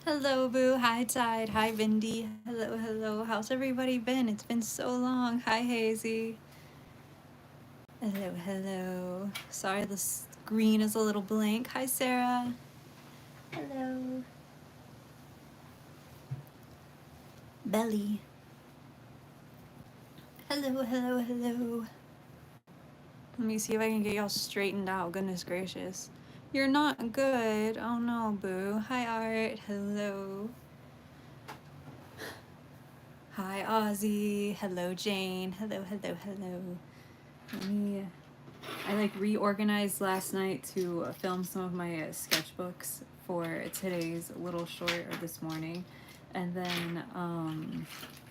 Hello, Boo. Hi, Tide. Hi, Vindy. Hello, hello. How's everybody been? It's been so long. Hi, Hazy. Hello, hello. Sorry, the screen is a little blank. Hi, Sarah. Hello. Belly. Hello, hello, hello. Let me see if I can get y'all straightened out. Goodness gracious. You're not good. Oh no, Boo. Hi, Art. Hello. Hi, Ozzy. Hello, Jane. Hello, hello, hello. Let me... I like reorganized last night to film some of my sketchbooks for today's little short or this morning. And then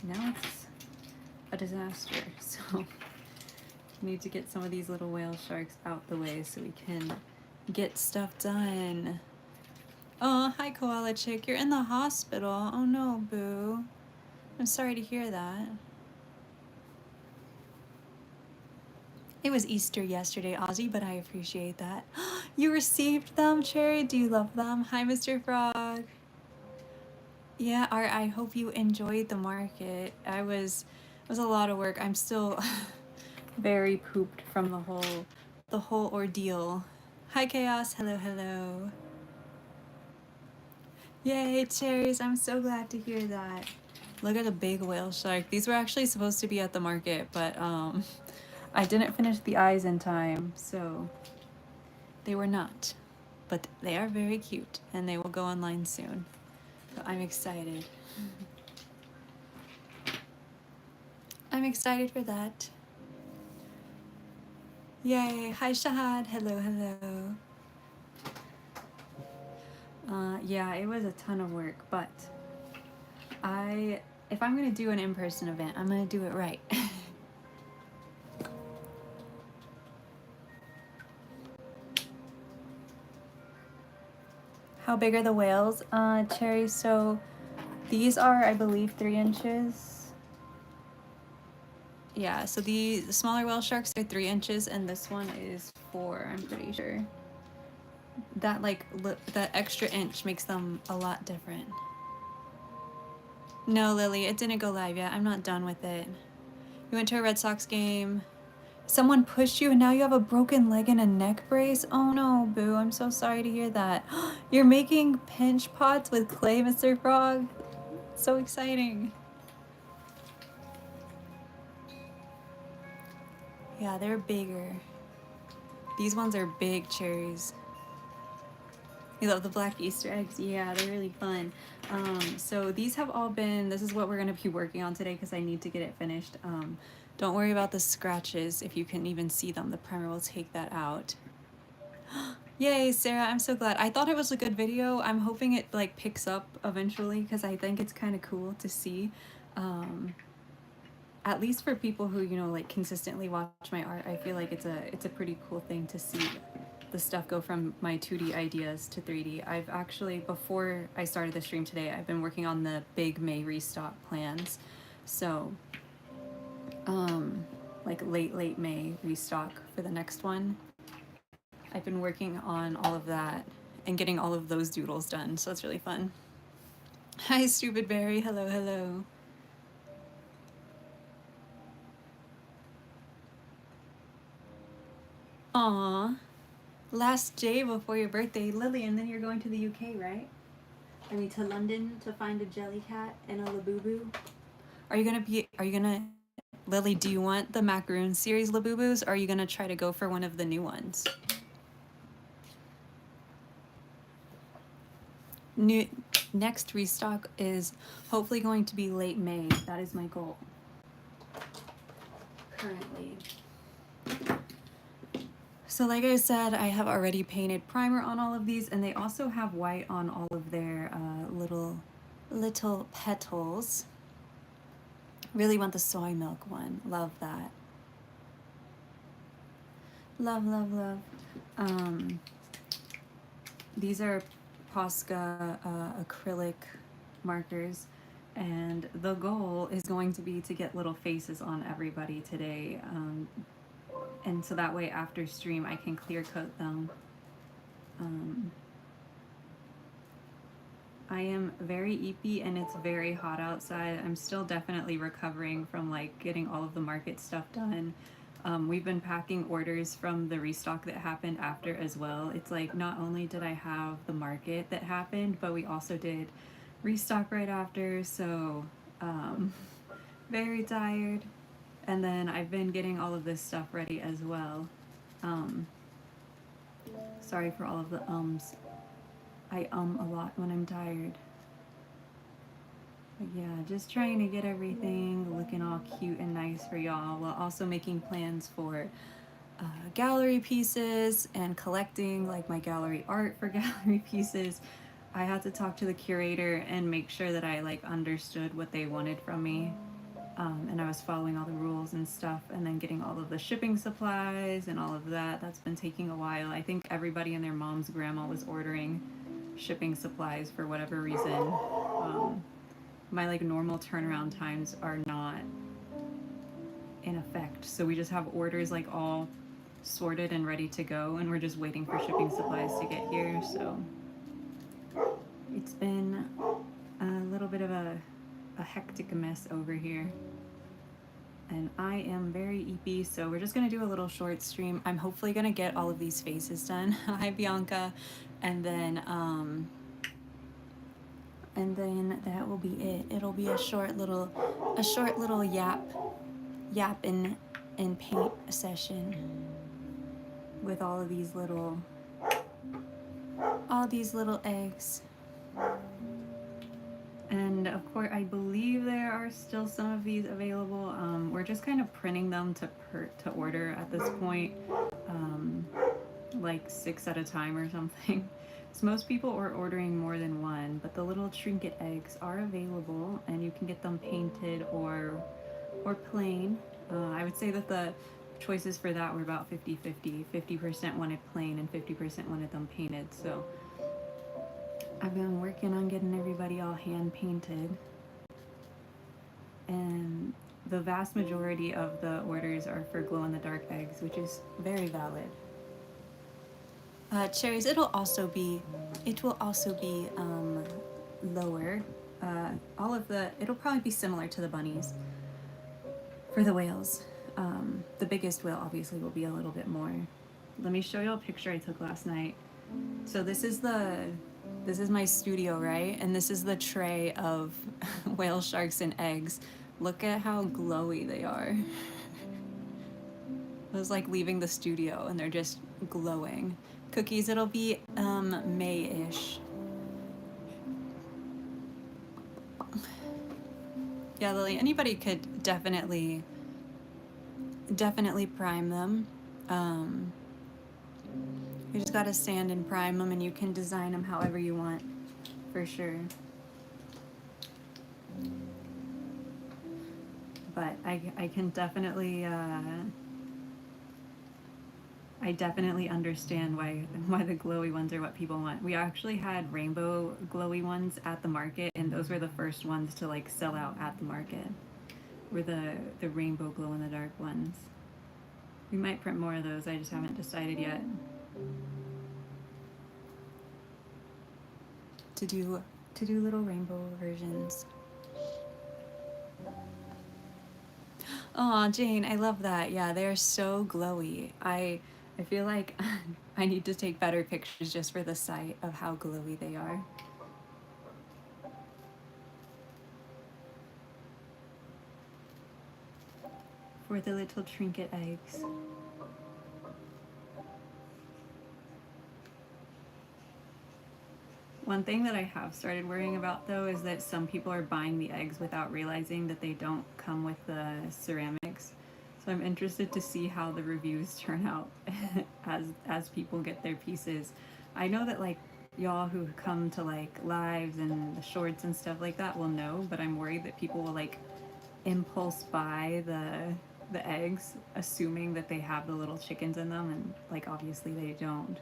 now it's a disaster. So need to get some of these little whale sharks out the way so we can get stuff done. Oh, hi Koala Chick, you're in the hospital. Oh no, Boo. I'm sorry to hear that. It was Easter yesterday, Ozzy, but I appreciate that. You received them, Cherry? Do you love them? Hi, Mr. Frog. Yeah, Art, I hope you enjoyed the market. It was a lot of work. I'm still very pooped from the whole ordeal. Hi, Chaos. Hello, hello. Yay, cherries. I'm so glad to hear that. Look at the big whale shark. These were actually supposed to be at the market, but I didn't finish the eyes in time, so they were not. But they are very cute, and they will go online soon. So I'm excited. I'm excited for that. Yay. Hi, Shahad. Hello, hello. Yeah, it was a ton of work, but if I'm gonna do an in-person event, I'm gonna do it right. How big are the whales, Cherry? So these are, I believe, 3 inches. Yeah, so the smaller whale sharks are 3 inches, and this one is 4, I'm pretty sure. That that extra inch makes them a lot different. No, Lily, it didn't go live yet. I'm not done with it. You went to a Red Sox game. Someone pushed you and now you have a broken leg and a neck brace? Oh no, Boo, I'm so sorry to hear that. You're making pinch pots with clay, Mr. Frog? So exciting. Yeah, they're bigger. These ones are big cherries. You love the black Easter eggs? Yeah, they're really fun. So these have all been, this is what we're gonna be working on today because I need to get it finished. Don't worry about the scratches if you can even see them. The primer will take that out. Yay, Sarah, I'm so glad. I thought it was a good video. I'm hoping it like picks up eventually because I think it's kind of cool to see. At least for people who, you know, like consistently watch my art, I feel like it's a pretty cool thing to see the stuff go from my 2D ideas to 3D. I've actually, before I started the stream today, I've been working on the big May restock plans. So, like late May restock for the next one. I've been working on all of that and getting all of those doodles done, so it's really fun. Hi, Stupid Berry. Hello, hello. Aww. Last day before your birthday, Lily, and then you're going to the UK, right? I mean, to London to find a jelly cat and a Laboo. Are you gonna, Lily, do you want the Macaroon series Laboobos, or are you gonna try to go for one of the new ones? Next restock is hopefully going to be late May. That is my goal. Currently. So like I said, I have already painted primer on all of these, and they also have white on all of their little petals. Really want the soy milk one. Love that. Love, love, love. These are Posca acrylic markers. And the goal is going to be to get little faces on everybody today. And so that way after stream I can clear coat them. I am very eepy and it's very hot outside. I'm still definitely recovering from like getting all of the market stuff done. We've been packing orders from the restock that happened after as well. It's like not only did I have the market that happened, but we also did restock right after, so very tired. And then I've been getting all of this stuff ready as well. Sorry for all of the ums. I a lot when I'm tired. But yeah, just trying to get everything looking all cute and nice for y'all while also making plans for gallery pieces and collecting like my gallery art for gallery pieces. I had to talk to the curator and make sure that I like understood what they wanted from me. And I was following all the rules and stuff, and then getting all of the shipping supplies and all of that. That's been taking a while. I think everybody and their mom's grandma was ordering shipping supplies for whatever reason. My like normal turnaround times are not in effect, so we just have orders like all sorted and ready to go, and we're just waiting for shipping supplies to get here. So it's been a little bit of a hectic mess over here. And I am very eepy, so we're just gonna do a little short stream. I'm hopefully gonna get all of these faces done. Hi Bianca. And then that will be it. It'll be a short little yap and paint session with all these little eggs. And of course, I believe there are still some of these available. We're just kind of printing them to order at this point, like 6 at a time or something. So most people are ordering more than one, but the little trinket eggs are available, and you can get them painted or plain. I would say that the choices for that were about 50-50. 50% wanted plain and 50% wanted them painted. So I've been working on getting everybody all hand painted, and the vast majority of the orders are for glow-in-the-dark eggs, which is very valid. Cherries, it'll also be lower. It'll probably be similar to the bunnies for the whales. The biggest whale obviously will be a little bit more. Let me show you a picture I took last night. So this is my studio, right? And this is the tray of whale sharks and eggs. Look at how glowy they are. It was like leaving the studio and they're just glowing. Cookies, it'll be May-ish. Yeah, Lily, anybody could definitely prime them. You just gotta sand and prime them, and you can design them however you want, for sure. But I can definitely I definitely understand why the glowy ones are what people want. We actually had rainbow glowy ones at the market, and those were the first ones to like sell out at the market. Were the rainbow glow in the dark ones. We might print more of those. I just haven't decided yet. To do little rainbow versions. Oh, Jane, I love that. Yeah, they're so glowy. I feel like I need to take better pictures just for the sight of how glowy they are. For the little trinket eggs. One thing that I have started worrying about though is that some people are buying the eggs without realizing that they don't come with the ceramics. So I'm interested to see how the reviews turn out as people get their pieces. I know that like y'all who come to like lives and the shorts and stuff like that will know, but I'm worried that people will like impulse buy the eggs assuming that they have the little chickens in them, and like obviously they don't.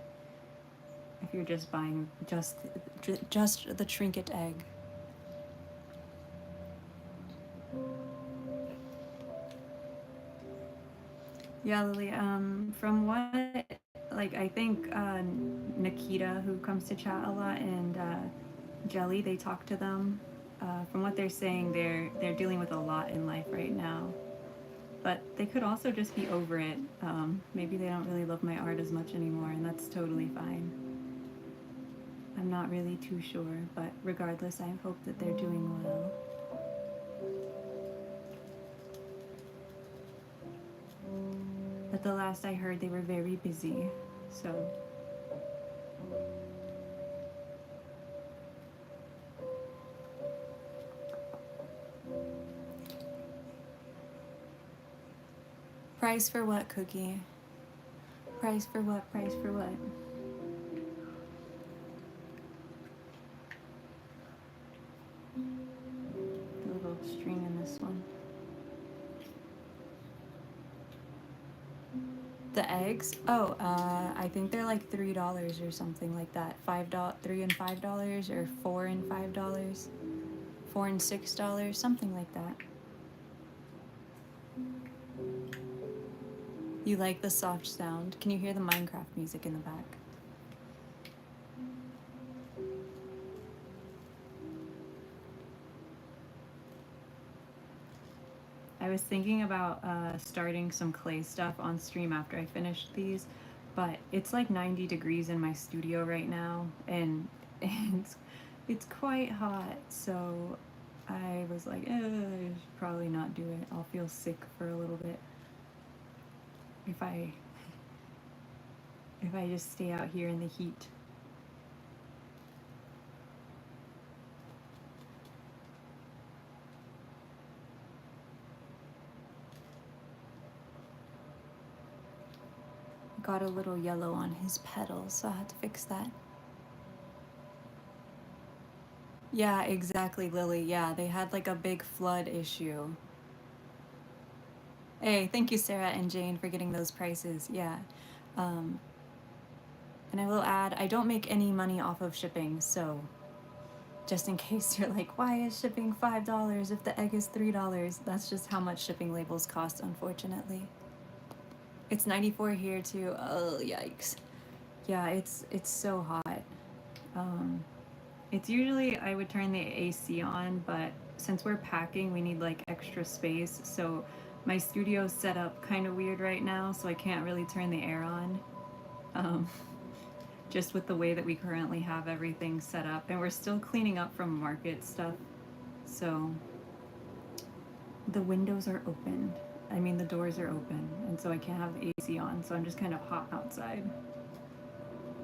If you're just buying just the trinket egg. Yeah, Lily. From what, like, I think Nikita, who comes to chat a lot, and Jelly, they talk to them. From what they're saying, they're dealing with a lot in life right now. But they could also just be over it. Maybe they don't really love my art as much anymore, and that's totally fine. I'm not really too sure, but regardless, I hope that they're doing well. But the last I heard, they were very busy, so. Price for what, Cookie? Price for what? Price for what? The little string in this one. The eggs? Oh, I think they're like $3 or something like that. $5, $3 and $5, or $4 and $5, $4 and $6, something like that. You like the soft sound? Can you hear the Minecraft music in the back? I was thinking about starting some clay stuff on stream after I finished these, but it's like 90 degrees in my studio right now, and it's quite hot, so I was like, I should probably not do it. I'll feel sick for a little bit if I just stay out here in the heat. Got a little yellow on his petals, so I had to fix that. Yeah, exactly, Lily. Yeah, they had like a big flood issue. Hey, thank you, Sarah and Jane, for getting those prices. Yeah. Um, and I will add, I don't make any money off of shipping, so just in case you're like, why is shipping $5 if the egg is $3? That's just how much shipping labels cost, unfortunately. It's 94 here too. Oh, yikes. Yeah, it's so hot. It's usually I would turn the AC on, but since we're packing, we need like extra space. So my studio's set up kind of weird right now, so I can't really turn the air on. Just with the way that we currently have everything set up, and we're still cleaning up from market stuff. So the windows are open. I mean, the doors are open, and so I can't have the AC on, so I'm just kind of hot outside.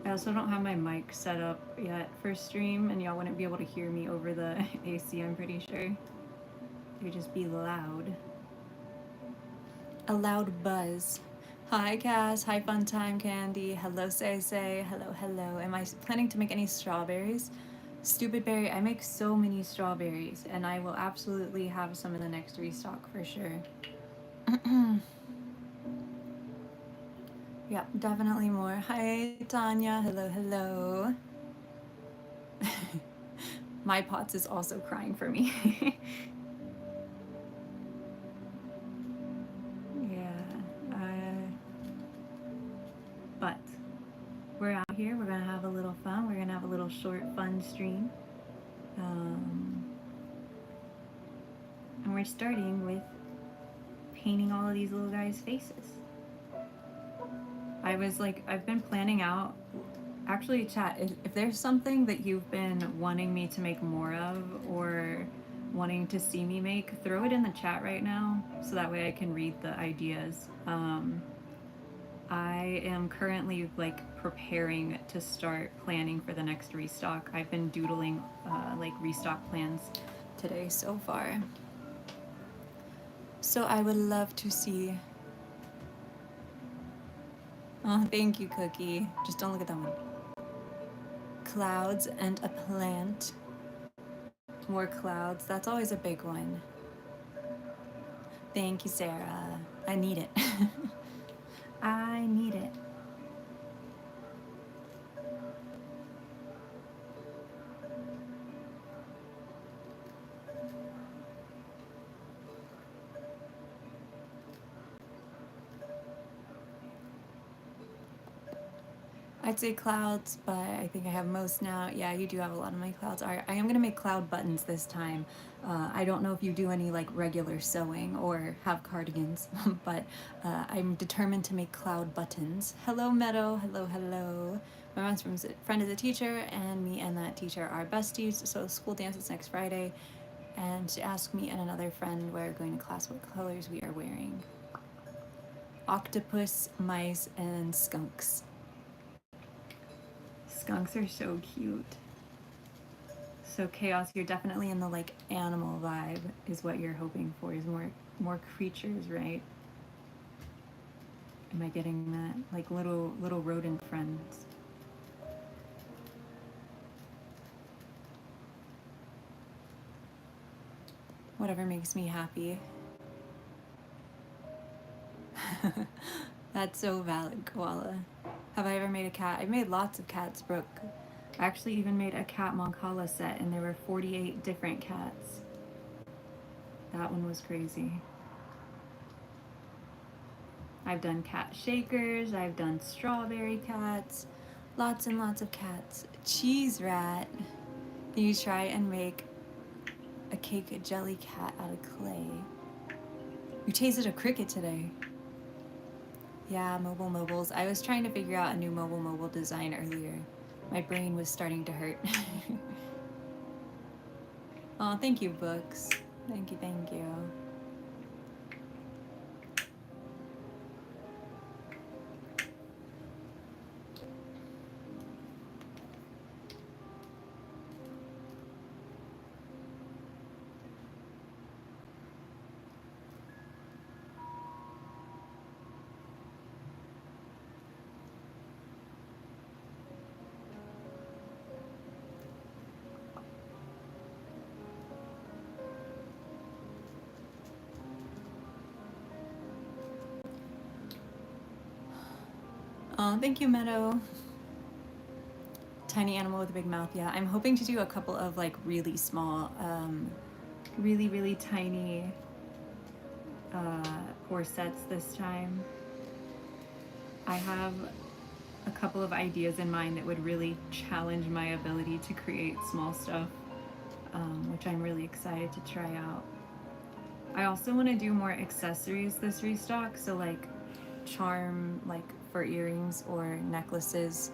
I also don't have my mic set up yet for stream, and y'all wouldn't be able to hear me over the AC, I'm pretty sure. It would just be loud. A loud buzz. Hi, Cass. Hi, Fun Time Candy. Hello, Say Say. Hello, hello. Am I planning to make any strawberries? Stupid Berry, I make so many strawberries, and I will absolutely have some in the next restock for sure. Yeah, definitely more. Hi, Tanya. Hello, hello. My Pots is also crying for me. Yeah. But we're out here. We're going to have a little fun. We're going to have a little short, fun stream. And we're starting with painting all of these little guys' faces. I've been planning out. Actually, chat, if there's something that you've been wanting me to make more of or wanting to see me make, throw it in the chat right now so that way I can read the ideas. I am currently like preparing to start planning for the next restock. I've been doodling like restock plans today so far. So I would love to see. Oh, thank you, Cookie. Just don't look at that one. Clouds and a plant. More clouds. That's always a big one. Thank you, Sarah. I need it. I need it. I'd say clouds, but I think I have most now. Yeah, you do have a lot of my clouds. I am gonna make cloud buttons this time. I don't know if you do any like regular sewing or have cardigans, but I'm determined to make cloud buttons. Hello, Meadow. Hello, hello. My mom's friend is a teacher, and me and that teacher are besties. So school dance is next Friday, and she asked me and another friend we're going to class what colors we are wearing. Octopus, mice, and skunks. Skunks are so cute. So Chaos, you're definitely in the like animal vibe is what you're hoping for, is more creatures, right? Am I getting that? Like little rodent friends. Whatever makes me happy. That's so valid, Koala. Have I ever made a cat? I've made lots of cats, Brooke. I actually even made a cat Mancala set, and there were 48 different cats. That one was crazy. I've done cat shakers, I've done strawberry cats, lots and lots of cats. Cheese rat. Can you try and make a cake jelly cat out of clay? You tasted a cricket today. Yeah, mobiles. I was trying to figure out a new mobile design earlier. My brain was starting to hurt. Oh, thank you, books. Thank you, thank you. Oh, thank you, Meadow. Tiny animal with a big mouth. Yeah, I'm hoping to do a couple of like really small, really tiny horse sets this time. I have a couple of ideas in mind that would really challenge my ability to create small stuff, which I'm really excited to try out. I also want to do more accessories this restock, so like charm, like for earrings or necklaces.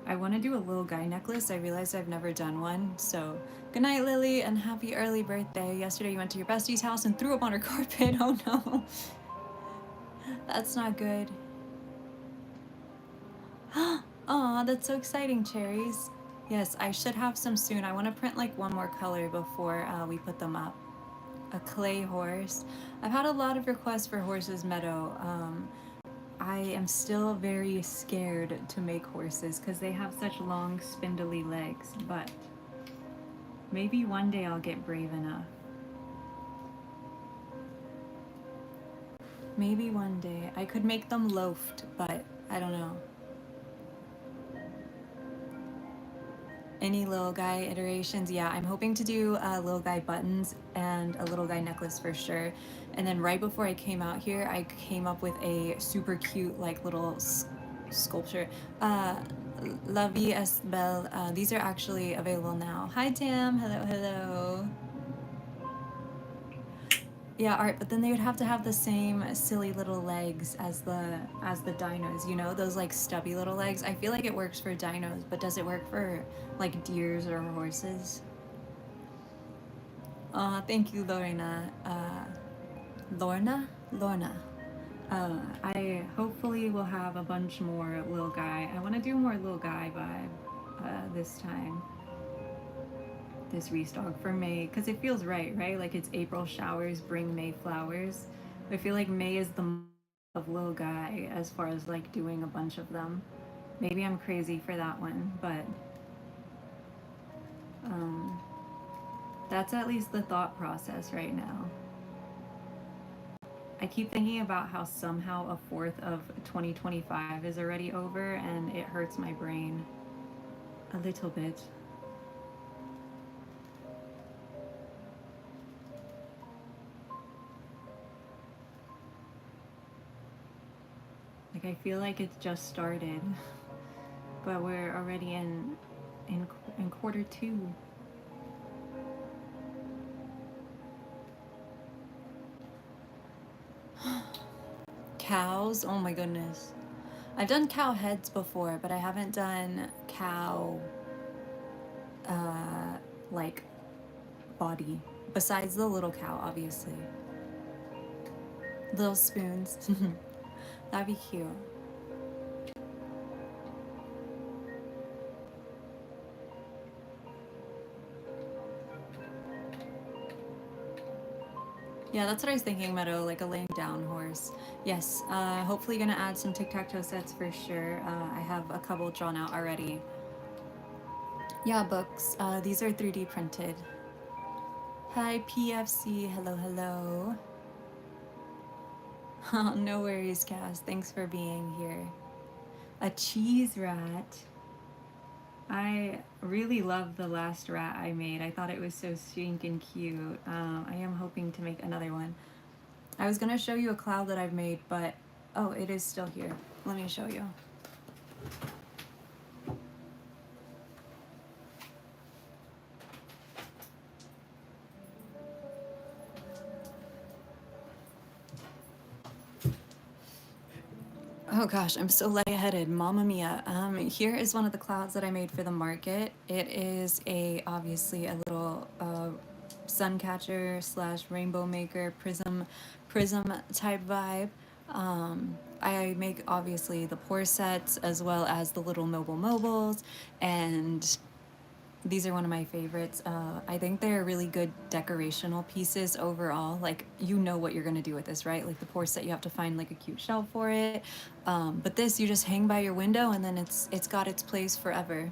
I want to do a little guy necklace. I realized I've never done one. So good night, Lily, and happy early birthday. Yesterday you went to your bestie's house and threw up on her carpet. Oh no. That's not good. Aw, that's so exciting, cherries. Yes, I should have some soon. I want to print like one more color before we put them up. A clay horse. I've had a lot of requests for horses, Meadow. I am still very scared to make horses because they have such long, spindly legs, but maybe one day I'll get brave enough. Maybe one day. I could make them loafed, but I don't know. Any little guy iterations? Yeah, I'm hoping to do little guy buttons and a little guy necklace for sure. And then right before I came out here, I came up with a super cute like little sculpture. La Vie est Belle. These are actually available now. Hi Tam, hello, hello. Yeah, art, but then they would have to have the same silly little legs as the dinos, you know, those like stubby little legs. I feel like it works for dinos, but does it work for like deers or horses? Thank you, Lorna. Lorna. I hopefully will have a bunch more little guy. I want to do more little guy vibe this time. This restock for May, because it feels right? Like it's April showers bring May flowers. I feel like May is the month of little guy as far as like doing a bunch of them. Maybe I'm crazy for that one, but that's at least the thought process right now. I keep thinking about how somehow a fourth of 2025 is already over, and it hurts my brain a little bit. Like I feel like it's just started. but we're already in quarter two. Cows, oh my goodness. I've done cow heads before, but I haven't done cow like body, besides the little cow, obviously. Little spoons. That'd be cute. Yeah, that's what I was thinking, Meadow, like a laying down horse. Yes, hopefully gonna add some tic-tac-toe sets for sure. I have a couple drawn out already. Yeah, books. These are 3D printed. Hi, PFC. Hello, hello. No worries, Cass. Thanks for being here. A cheese rat. I really love the last rat I made. I thought it was so stinking cute. I am hoping to make another one. I was gonna show you a cloud that I've made, but oh, it is still here. Let me show you. Oh gosh, I'm so lightheaded. Mamma mia. Here is one of the clouds that I made for the market. It is obviously a little Suncatcher slash rainbow maker prism type vibe. I make obviously the pour sets as well as the little mobiles, and these are one of my favorites. I think they're really good decorational pieces overall. Like, you know what you're gonna do with this, right? Like the pour set, you have to find like a cute shelf for it. But this, you just hang by your window and then it's got its place forever.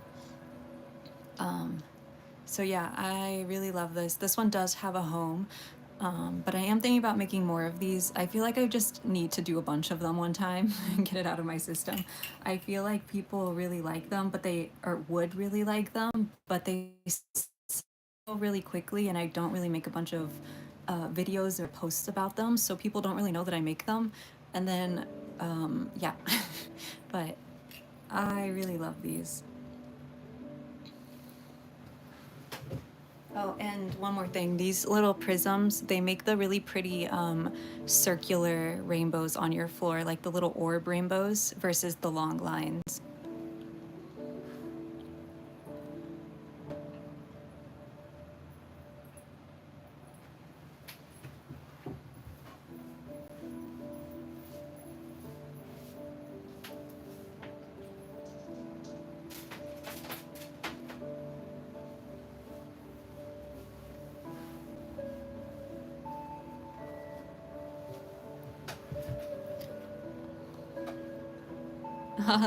So yeah, I really love this. This one does have a home. But I am thinking about making more of these. I feel like I just need to do a bunch of them one time and get it out of my system. I feel like people really like them, or would really like them, but they sell really quickly, and I don't really make a bunch of videos or posts about them, so people don't really know that I make them. And then, yeah, but I really love these. Oh, and one more thing. These little prisms, they make the really pretty circular rainbows on your floor, like the little orb rainbows versus the long lines.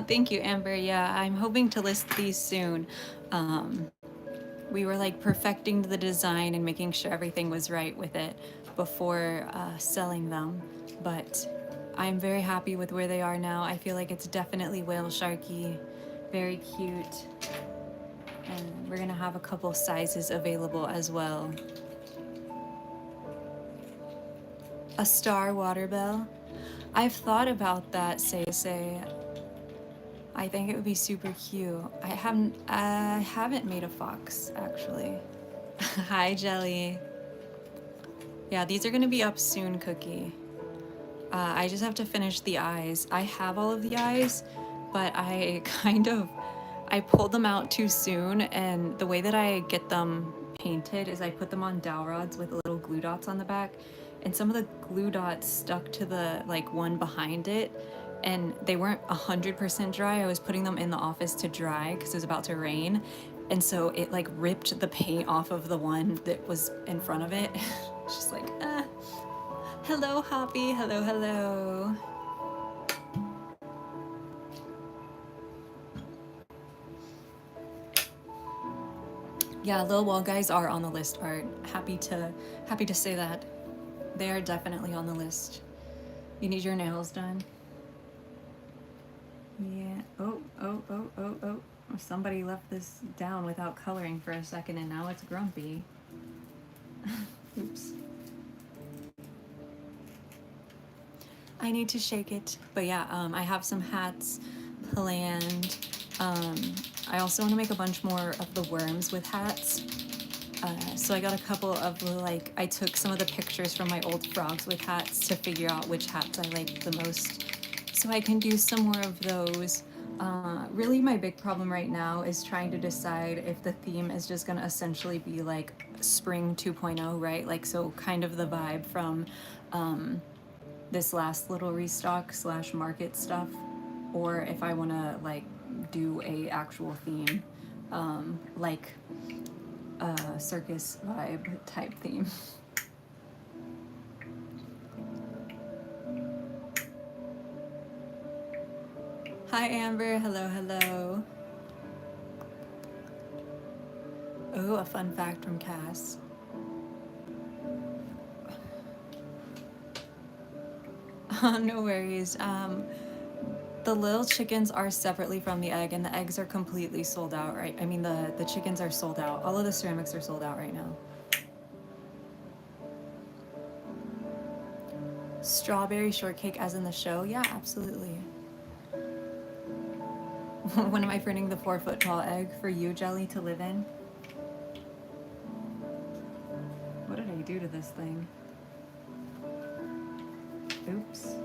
Thank you, Amber. Yeah, I'm hoping to list these soon. We were like perfecting the design and making sure everything was right with it before selling them. But I'm very happy with where they are now. I feel like it's definitely whale sharky, very cute. And we're gonna have a couple sizes available as well. A star water bell. I've thought about that, say. I think it would be super cute. I haven't made a fox actually. Hi, Jelly. Yeah, these are gonna be up soon, Cookie. I just have to finish the eyes. I have all of the eyes, but I pulled them out too soon, and the way that I get them painted is I put them on dowel rods with little glue dots on the back, and some of the glue dots stuck to the like one behind it, and they weren't 100% dry. I was putting them in the office to dry because it was about to rain, and so it like ripped the paint off of the one that was in front of it. It's just like, hello, Hoppy. Hello. Yeah, little wall guys are on the list, Art. Happy to say that. They are definitely on the list. You need your nails done? Yeah. Oh. Somebody left this down without coloring for a second and now it's grumpy. Oops. I need to shake it. But yeah, I have some hats planned. I also want to make a bunch more of the worms with hats. So I got a couple of, like, I took some of the pictures from my old frogs with hats to figure out which hats I liked the most. So I can do some more of those. Really my big problem right now is trying to decide if the theme is just gonna essentially be like spring 2.0, right? Like, so kind of the vibe from this last little restock / market stuff, or if I wanna like do a actual theme, like a circus vibe type theme. Hi Amber, hello, hello. Oh, a fun fact from Cass. No worries. The little chickens are separately from the egg, and the eggs are completely sold out, right? I mean, the chickens are sold out. All of the ceramics are sold out right now. Strawberry shortcake as in the show? Yeah, absolutely. When am I printing the 4-foot tall egg for you, Jelly, to live in? What did I do to this thing? Oops.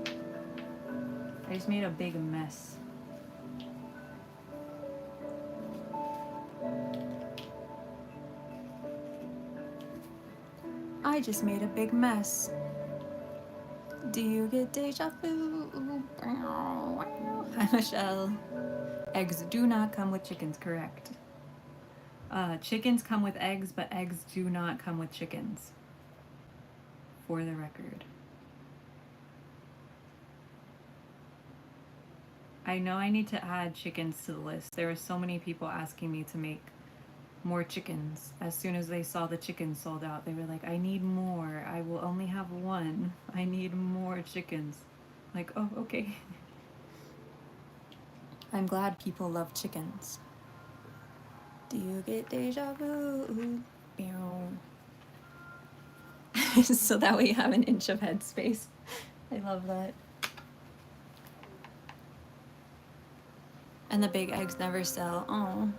I just made a big mess. I just made a big mess. Do you get deja vu? Hi, Michelle. Eggs do not come with chickens, correct. Chickens come with eggs, but eggs do not come with chickens. For the record. I know I need to add chickens to the list. There were so many people asking me to make more chickens. As soon as they saw the chickens sold out, they were like, I need more. I will only have one. I need more chickens. Like, oh, okay. I'm glad people love chickens. Do you get deja vu? So that way you have an inch of head space. I love that. And the big eggs never sell. Oh.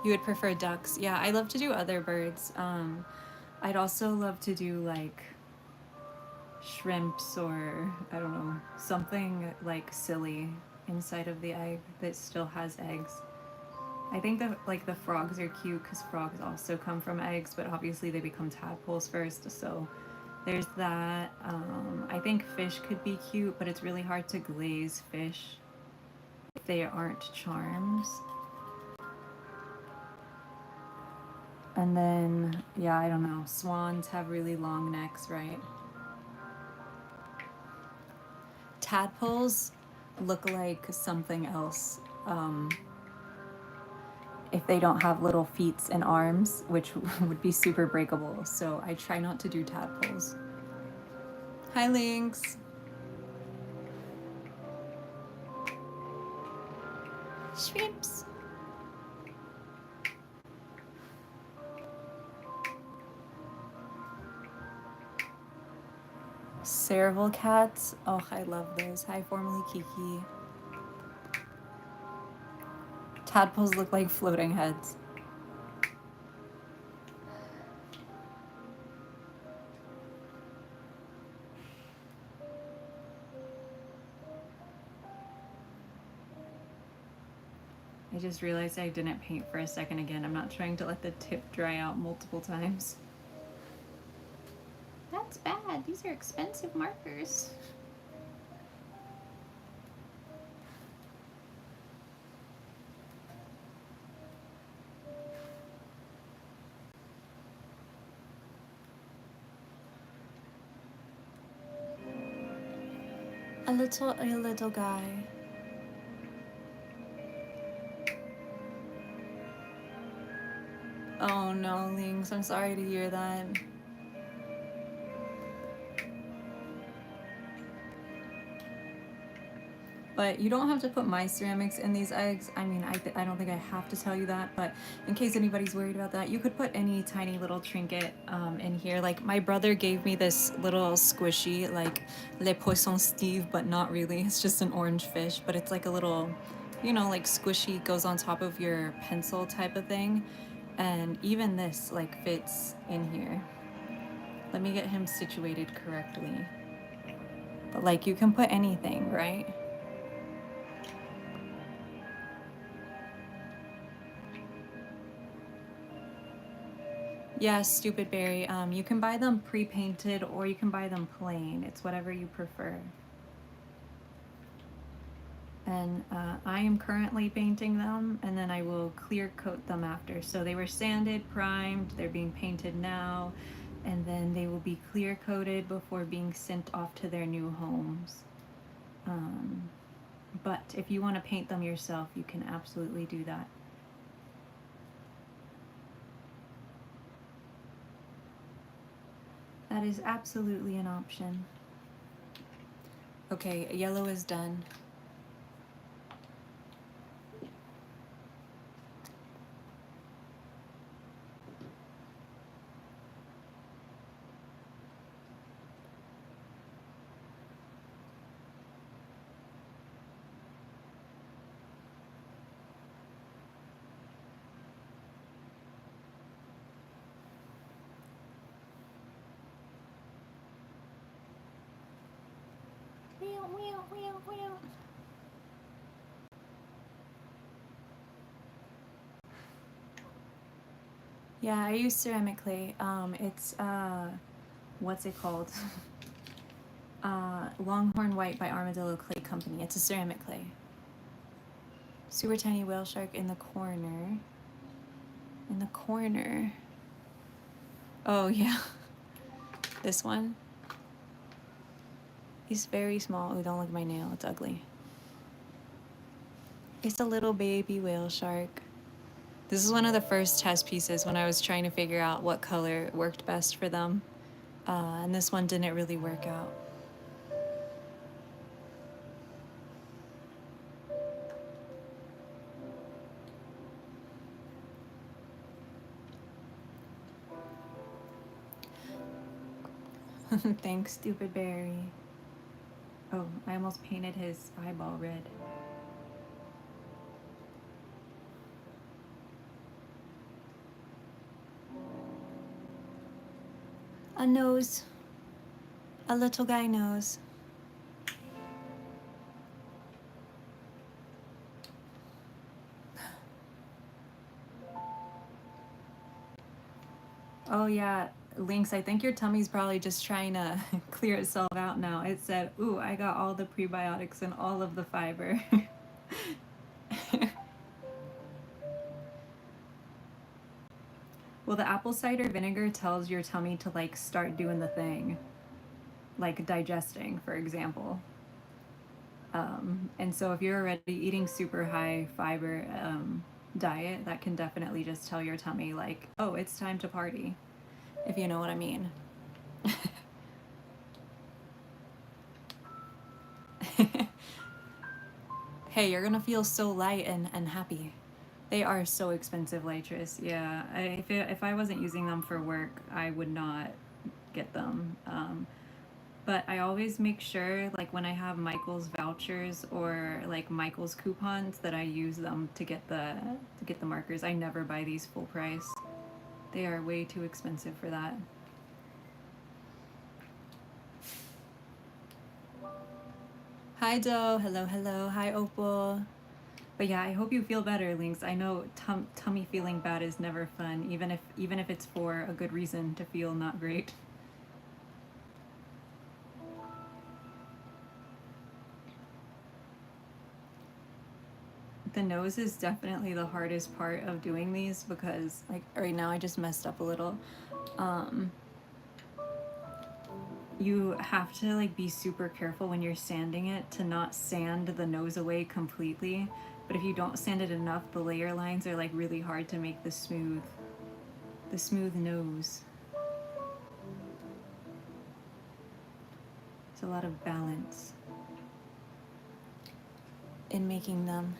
You would prefer ducks? Yeah, I love to do other birds. I'd also love to do like shrimps or, I don't know, something like silly inside of the egg that still has eggs. I think that like the frogs are cute because frogs also come from eggs, but obviously they become tadpoles first, so there's that. I think fish could be cute, but it's really hard to glaze fish if they aren't charms. And then, yeah, I don't know, swans have really long necks, right? Tadpoles look like something else if they don't have little feet and arms, which would be super breakable. So I try not to do tadpoles. Hi, Lynx. Shrimps. Serval cats. Oh, I love those. Hi, formerly Kiki. Tadpoles look like floating heads. I just realized I didn't paint for a second again. I'm not trying to let the tip dry out multiple times. That's bad. These are expensive markers. A little guy. Oh no, Lynx, I'm sorry to hear that. But you don't have to put my ceramics in these eggs. I mean, I don't think I have to tell you that, but in case anybody's worried about that, you could put any tiny little trinket in here. Like my brother gave me this little squishy, like Le Poisson Steve, but not really. It's just an orange fish, but it's like a little, you know, like squishy, goes on top of your pencil type of thing. And even this like fits in here. Let me get him situated correctly. But like you can put anything, right? Yeah, Stupid Berry. You can buy them pre-painted or you can buy them plain. It's whatever you prefer. And I am currently painting them, and then I will clear coat them after. So they were sanded, primed, they're being painted now, and then they will be clear coated before being sent off to their new homes. But if you want to paint them yourself, you can absolutely do that. That is absolutely an option. Okay, yellow is done. Yeah, I use ceramic clay. It's what's it called? Longhorn White by Armadillo Clay Company. It's a ceramic clay. Super tiny whale shark in the corner. In the corner. Oh yeah, this one. He's very small. Oh, don't look at my nail. It's ugly. It's a little baby whale shark. This is one of the first test pieces when I was trying to figure out what color worked best for them. And this one didn't really work out. Thanks, Stupid Berry. Oh, I almost painted his eyeball red. A nose. A little guy nose. Oh yeah, Lynx, I think your tummy's probably just trying to clear itself out now. It said, ooh, I got all the prebiotics and all of the fiber. Well, the apple cider vinegar tells your tummy to like start doing the thing, like digesting, for example. And so if you're already eating super high fiber diet, that can definitely just tell your tummy like, oh, it's time to party, if you know what I mean. Hey, you're gonna feel so light and happy. They are so expensive, Latris. Yeah, if I wasn't using them for work, I would not get them. But I always make sure, like when I have Michael's vouchers or like Michael's coupons, that I use them to get the markers. I never buy these full price. They are way too expensive for that. Hi Doe, hello, hello. Hi Opal. But yeah, I hope you feel better, Lynx. I know tummy feeling bad is never fun, even if it's for a good reason to feel not great. The nose is definitely the hardest part of doing these because like right now I just messed up a little. You have to like be super careful when you're sanding it to not sand the nose away completely. But if you don't sand it enough, the layer lines are like really hard to make the smooth nose. It's a lot of balance. in making them.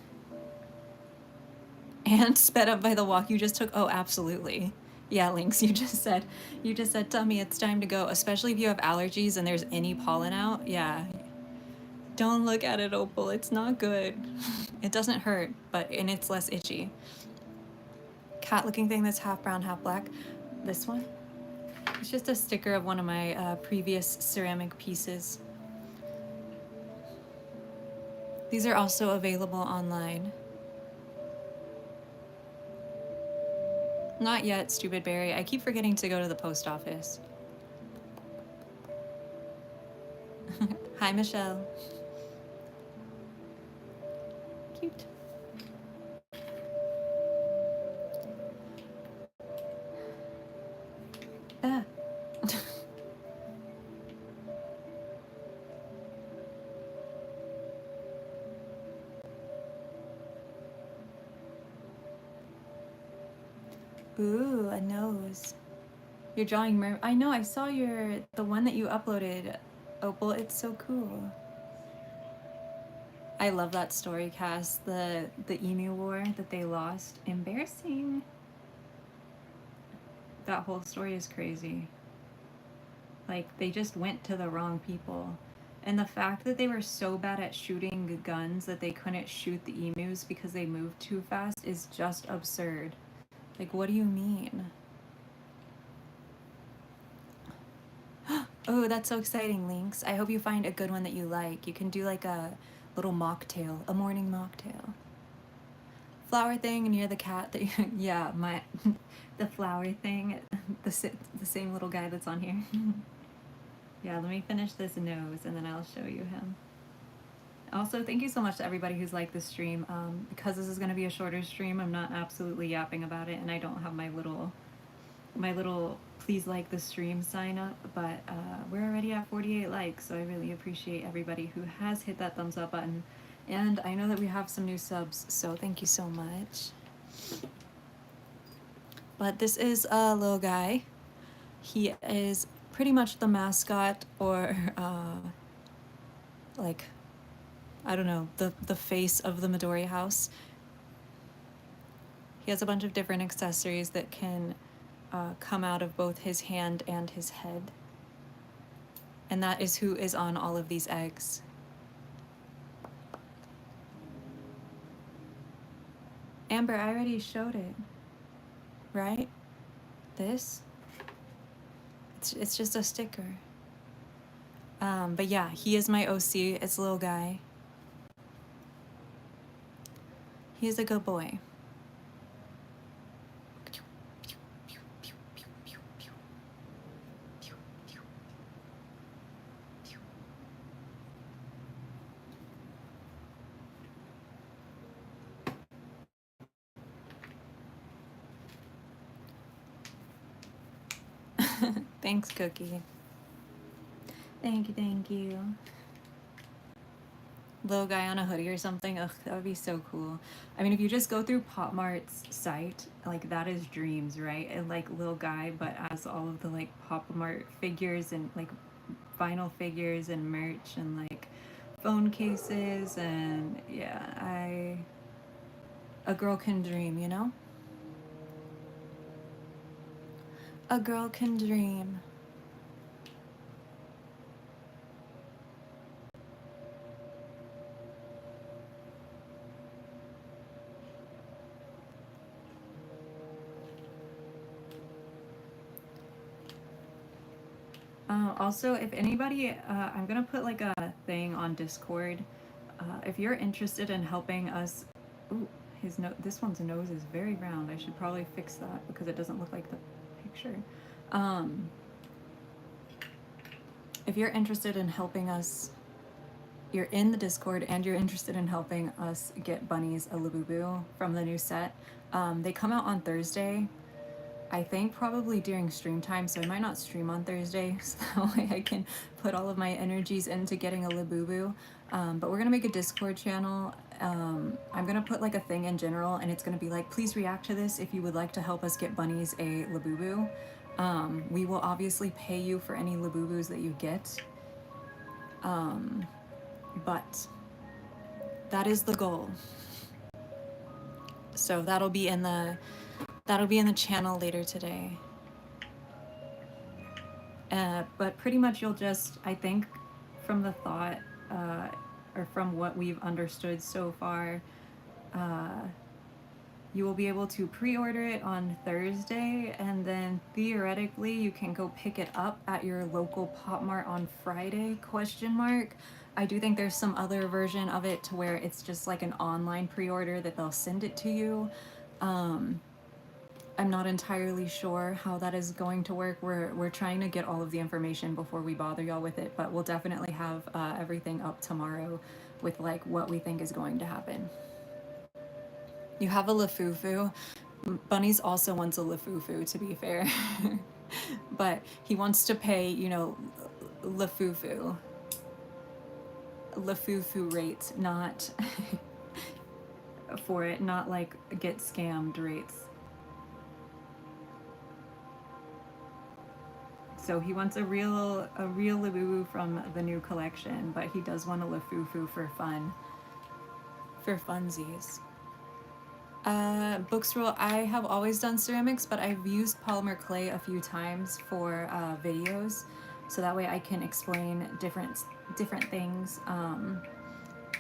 And sped up by the walk you just took. Oh, absolutely. Yeah, Lynx, you just said, Tummy, it's time to go, especially if you have allergies and there's any pollen out. Yeah. Don't look at it, Opal. It's not good. It doesn't hurt, and it's less itchy. Cat looking thing that's half brown, half black. This one? It's just a sticker of one of my previous ceramic pieces. These are also available online. Not yet, Stupid Berry. I keep forgetting to go to the post office. Hi, Michelle. Cute. Ah. Ooh, a nose. You're drawing I know, I saw the one that you uploaded, Opal. It's so cool. I love that story cast, the emu war that they lost. Embarrassing. That whole story is crazy. Like, they just went to the wrong people. And the fact that they were so bad at shooting guns that they couldn't shoot the emus because they moved too fast is just absurd. Like, what do you mean? Oh, that's so exciting, Lynx. I hope you find a good one that you like. You can do like a little mocktail, a morning mocktail. Flower thing, and you're the cat that you, yeah, the flower thing, the same little guy that's on here. Yeah, let me finish this nose and then I'll show you him. Also, thank you so much to everybody who's liked this stream. Because this is going to be a shorter stream, I'm not absolutely yapping about it, and I don't have my little please like the stream sign up, but we're already at 48 likes, so I really appreciate everybody who has hit that thumbs up button. And I know that we have some new subs, so thank you so much. But this is a little guy. He is pretty much the mascot, or like, I don't know, the face of the Midori house. He has a bunch of different accessories that can come out of both his hand and his head. And that is who is on all of these eggs. Amber, I already showed it, right? This? It's just a sticker. But yeah, he is my OC. It's a little guy. He is a good boy. Thanks, Cookie. Thank you. Little guy on a hoodie or something. Ugh, that would be so cool. I mean, if you just go through Pop Mart's site, like, that is dreams, right? And like little guy, but as all of the like Pop Mart figures and like vinyl figures and merch and like phone cases, and yeah, a girl can dream, you know? A girl can dream. Also, if anybody, I'm gonna put like a thing on Discord. If you're interested in helping us, ooh, this one's nose is very round. I should probably fix that because it doesn't look like the picture. If you're interested in helping us, you're in the Discord and you're interested in helping us get bunnies a Laboo from the new set. They come out on Thursday. I think probably during stream time, so I might not stream on Thursday, so that way I can put all of my energies into getting a Laboo. But we're gonna make a Discord channel. I'm gonna put like a thing in general, and it's gonna be like, please react to this if you would like to help us get bunnies a Laboo. We will obviously pay you for any Laboobos that you get. But that is the goal. So that'll be in the channel later today. But pretty much you'll just, I think, from the thought, or from what we've understood so far, you will be able to pre-order it on Thursday, and then theoretically you can go pick it up at your local Pop Mart on Friday, question mark. I do think there's some other version of it to where it's just like an online pre-order that they'll send it to you. I'm not entirely sure how that is going to work. We're trying to get all of the information before we bother y'all with it, but we'll definitely have everything up tomorrow with like what we think is going to happen. You have a Lafufu. Bunny's also wants a Lafufu, to be fair. But he wants to pay, you know, Lafufu rates, not for it, not like get scammed rates. So he wants a real Laboo from the new collection, but he does want a Lafufu for fun, for funsies. Books rule, I have always done ceramics, but I've used polymer clay a few times for videos, so that way I can explain different things,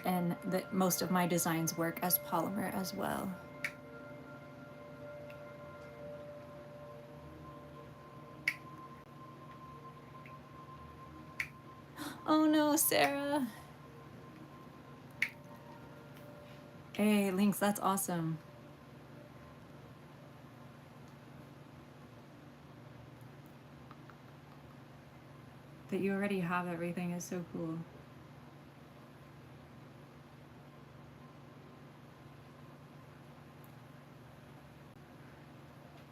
and that most of my designs work as polymer as well. Oh no, Sarah. Hey, Lynx, that's awesome. That you already have everything is so cool.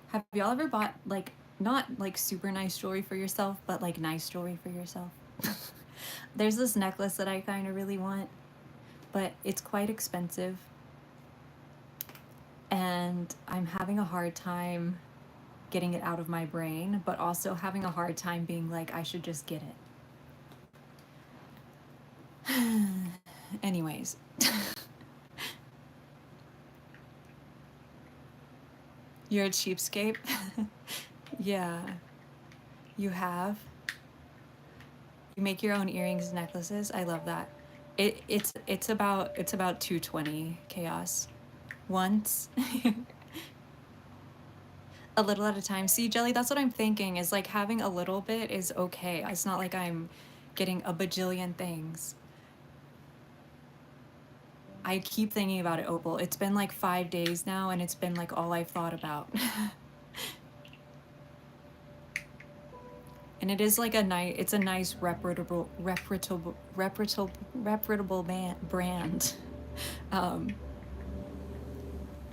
Have y'all ever bought, like, not like super nice jewelry for yourself, but like nice jewelry for yourself? There's this necklace that I kind of really want, but it's quite expensive. And I'm having a hard time getting it out of my brain, but also having a hard time being like, I should just get it. Anyways. You're a cheapskate? Yeah. You have? You make your own earrings and necklaces? I love that. It's about $220 chaos. Once. A little at a time. See, Jelly, that's what I'm thinking, is like having a little bit is okay. It's not like I'm getting a bajillion things. I keep thinking about it, Opal. It's been like 5 days now, and it's been like all I've thought about. And it is like it's a nice reputable brand.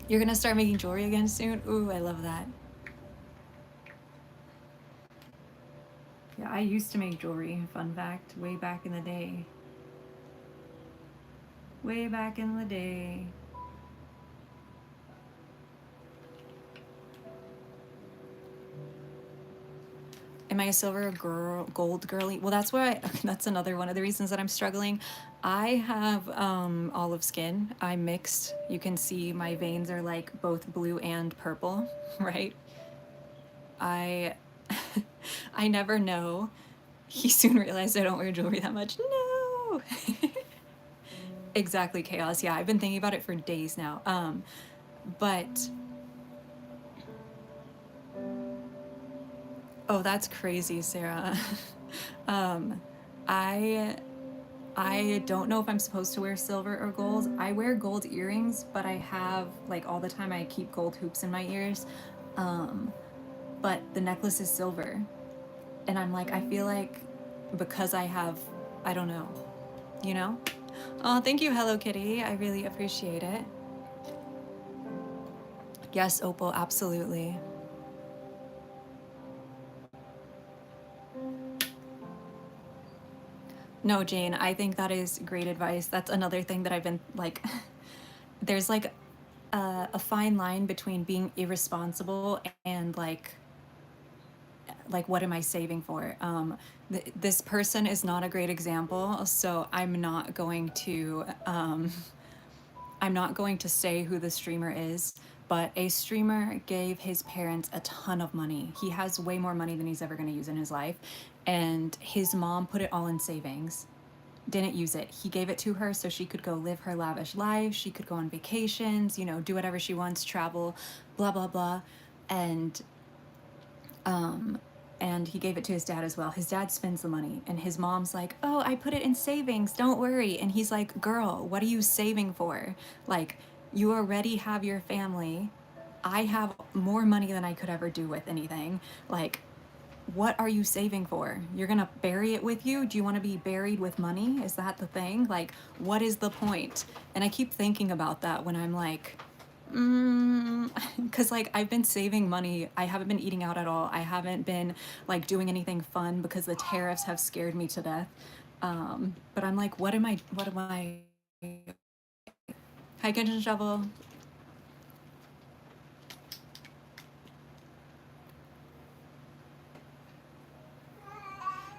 You're gonna start making jewelry again soon? Ooh, I love that. Yeah, I used to make jewelry, fun fact, way back in the day. Way back in the day. Am I a silver girl, gold girly? Well, that's why that's another one of the reasons that I'm struggling. I have olive skin. I'm mixed. You can see my veins are like both blue and purple, right? I never know. He soon realized I don't wear jewelry that much. No. Exactly, chaos. Yeah, I've been thinking about it for days now. But oh, that's crazy, Sarah. I don't know if I'm supposed to wear silver or gold. I wear gold earrings, but I have, like, all the time I keep gold hoops in my ears. But the necklace is silver. And I'm like, I feel like because I have, I don't know, you know? Oh, thank you, Hello Kitty. I really appreciate it. Yes, Opal, absolutely. No, Jane, I think that is great advice. That's another thing that I've been like, there's like a fine line between being irresponsible and like what am I saving for? This person is not a great example, so I'm not going to I'm not going to say who the streamer is, but a streamer gave his parents a ton of money. He has way more money than he's ever going to use in his life. And his mom put it all in savings, didn't use it. He gave it to her so she could go live her lavish life. She could go on vacations, you know, do whatever she wants, travel, blah, blah, blah. And and he gave it to his dad as well. His dad spends the money, and his mom's like, "Oh, I put it in savings, don't worry." And he's like, "Girl, what are you saving for? Like, you already have your family. I have more money than I could ever do with anything. Like, what are you saving for? You're gonna bury it with you? Do you want to be buried with money? Is that the thing? Like, what is the point?" And I keep thinking about that when I'm like, because like I've been saving money. I haven't been eating out at all. I haven't been like doing anything fun because the tariffs have scared me to death. But I'm like, what am I? Hi, kitchen shovel.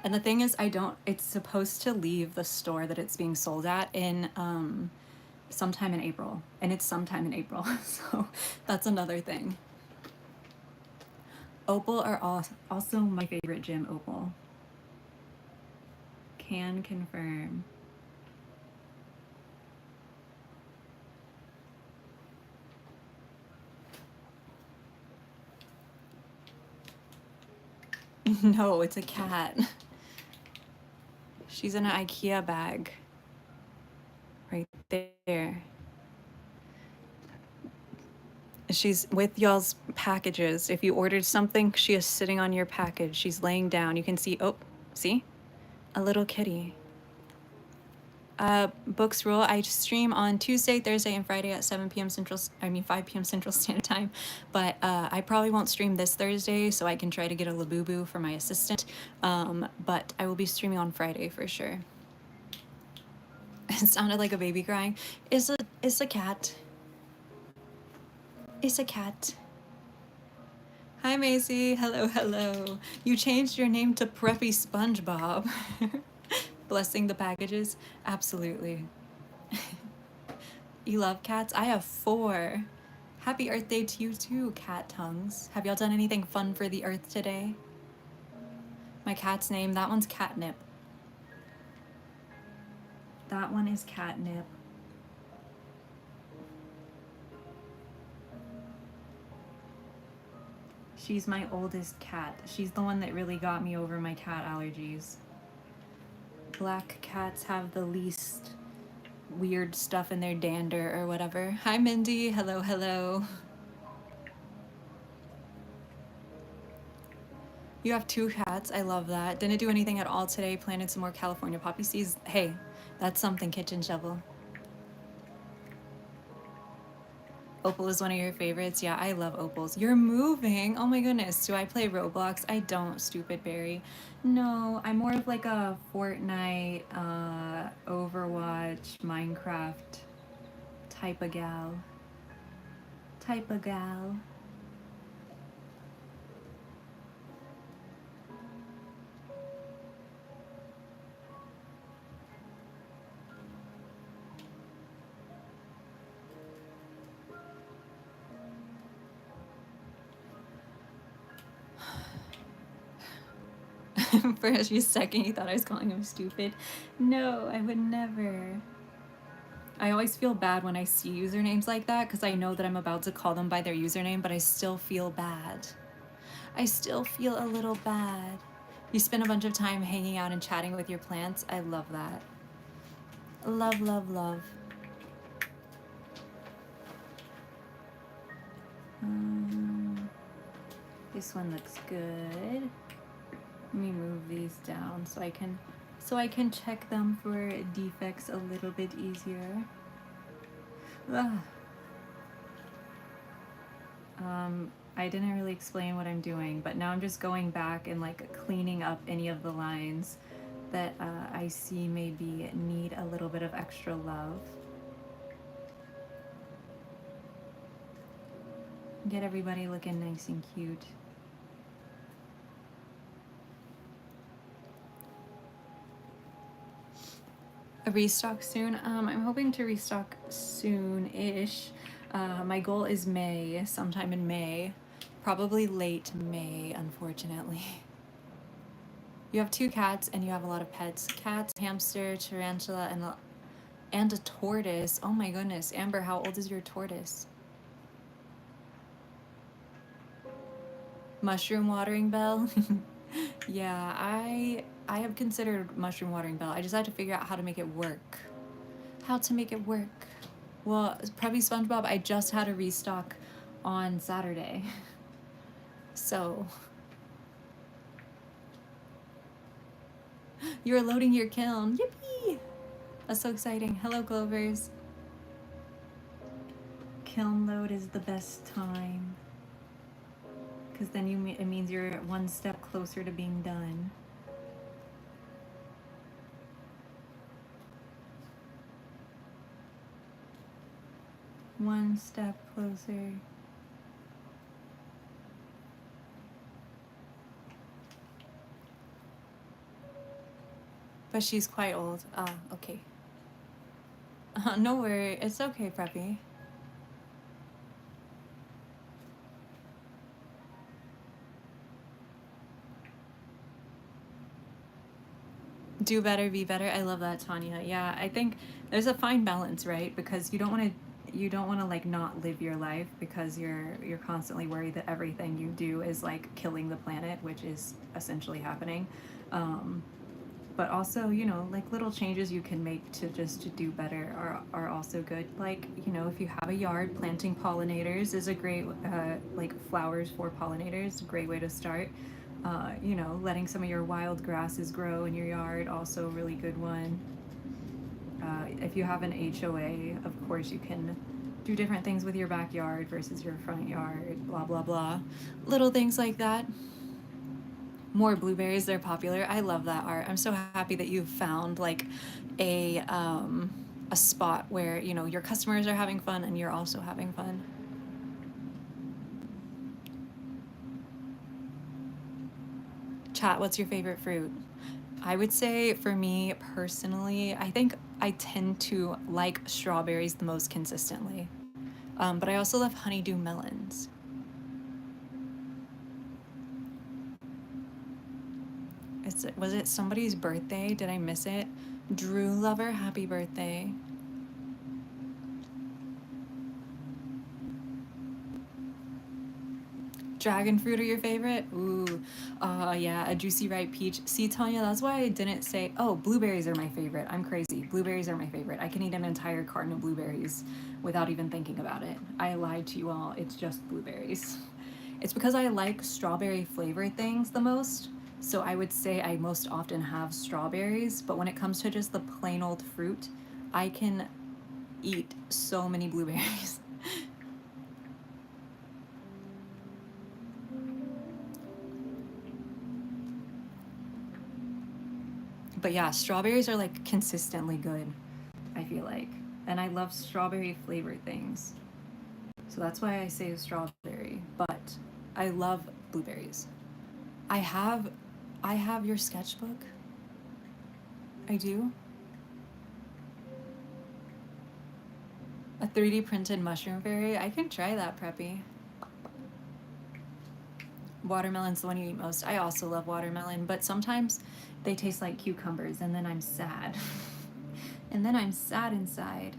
And the thing is, I don't. It's supposed to leave the store that it's being sold at in sometime in April, and it's sometime in April, so that's another thing. Opal are also my favorite gym. Opal. Can confirm. No, it's a cat. She's in an IKEA bag. Right there. She's with y'all's packages. If you ordered something, she is sitting on your package. She's laying down. You can see, oh, see? A little kitty. Books rule. I stream on Tuesday, Thursday, and Friday at 7 p.m. 5 p.m. Central Standard Time. But I probably won't stream this Thursday, so I can try to get a Laboo for my assistant. But I will be streaming on Friday for sure. It sounded like a baby crying. It's a cat. It's a cat. Hi, Macy. Hello, hello. You changed your name to Preppy SpongeBob. Blessing the packages. Absolutely. You love cats? I have 4. Happy Earth Day to you too, cat tongues. Have y'all done anything fun for the earth today? My cat's name, that one's Catnip. That one is Catnip. She's my oldest cat. She's the one that really got me over my cat allergies. Black cats have the least weird stuff in their dander or whatever. Hi, Mindy. Hello, hello. You have 2 cats. I love that. Didn't do anything at all today. Planted some more California poppy seeds. Hey, that's something, kitchen shovel. Opal is one of your favorites. Yeah, I love opals. You're moving. Oh my goodness. Do I play Roblox? I don't, stupid Barry. No, I'm more of like a Fortnite, Overwatch, Minecraft type of gal. Type of gal. For a second, you thought I was calling him stupid. No, I would never. I always feel bad when I see usernames like that because I know that I'm about to call them by their username, but I still feel bad. I still feel a little bad. You spend a bunch of time hanging out and chatting with your plants. I love that. Love, love, love. This one looks good. Let me move these down so I can check them for defects a little bit easier. I didn't really explain what I'm doing, but now I'm just going back and like cleaning up any of the lines that I see maybe need a little bit of extra love. Get everybody looking nice and cute. A restock soon. I'm hoping to restock soon-ish. My goal is May, sometime in May. Probably late May, unfortunately. You have 2 cats and you have a lot of pets. Cats, hamster, tarantula, and a tortoise. Oh my goodness. Amber, how old is your tortoise? Mushroom watering bell? Yeah, I have considered mushroom watering bell. I just had to figure out how to make it work. How to make it work. Well, probably SpongeBob, I just had a restock on Saturday. So, you're loading your kiln. Yippee! That's so exciting. Hello, Glovers. Kiln load is the best time. Because then it means you're 1 step closer to being done. One step closer. But she's quite old. Ah, okay. No worry. It's okay, Preppy. Do better, be better. I love that, Tanya. Yeah, I think there's a fine balance, right? Because you don't want to like not live your life because you're constantly worried that everything you do is like killing the planet, which is essentially happening. But also, you know, like little changes you can make to do better are also good. Like, you know, if you have a yard, planting pollinators is a great like flowers for pollinators, a great way to start. You know, letting some of your wild grasses grow in your yard, also a really good one. If you have an HOA, of course you can do different things with your backyard versus your front yard, blah, blah, blah. Little things like that. More blueberries, they're popular. I love that art. I'm so happy that you've found like a spot where, you know, your customers are having fun and you're also having fun. Chat, what's your favorite fruit? I would say for me personally, I think I tend to like strawberries the most consistently. But I also love honeydew melons. Was it somebody's birthday? Did I miss it? Drew Lover, happy birthday. Dragon fruit are your favorite? Ooh, yeah, a juicy ripe peach. See, Tanya, that's why I didn't say, oh, blueberries are my favorite. I'm crazy. Blueberries are my favorite. I can eat an entire carton of blueberries without even thinking about it. I lied to you all. It's just blueberries. It's because I like strawberry flavored things the most. So I would say I most often have strawberries, but when it comes to just the plain old fruit, I can eat so many blueberries. But yeah, strawberries are like consistently good, I feel like. And I love strawberry flavored things. So that's why I say strawberry, but I love blueberries. I have your sketchbook. I do. A 3D printed mushroom fairy. I can try that, Preppy. Watermelon's the one you eat most. I also love watermelon, but sometimes they taste like cucumbers and then I'm sad. And then I'm sad inside.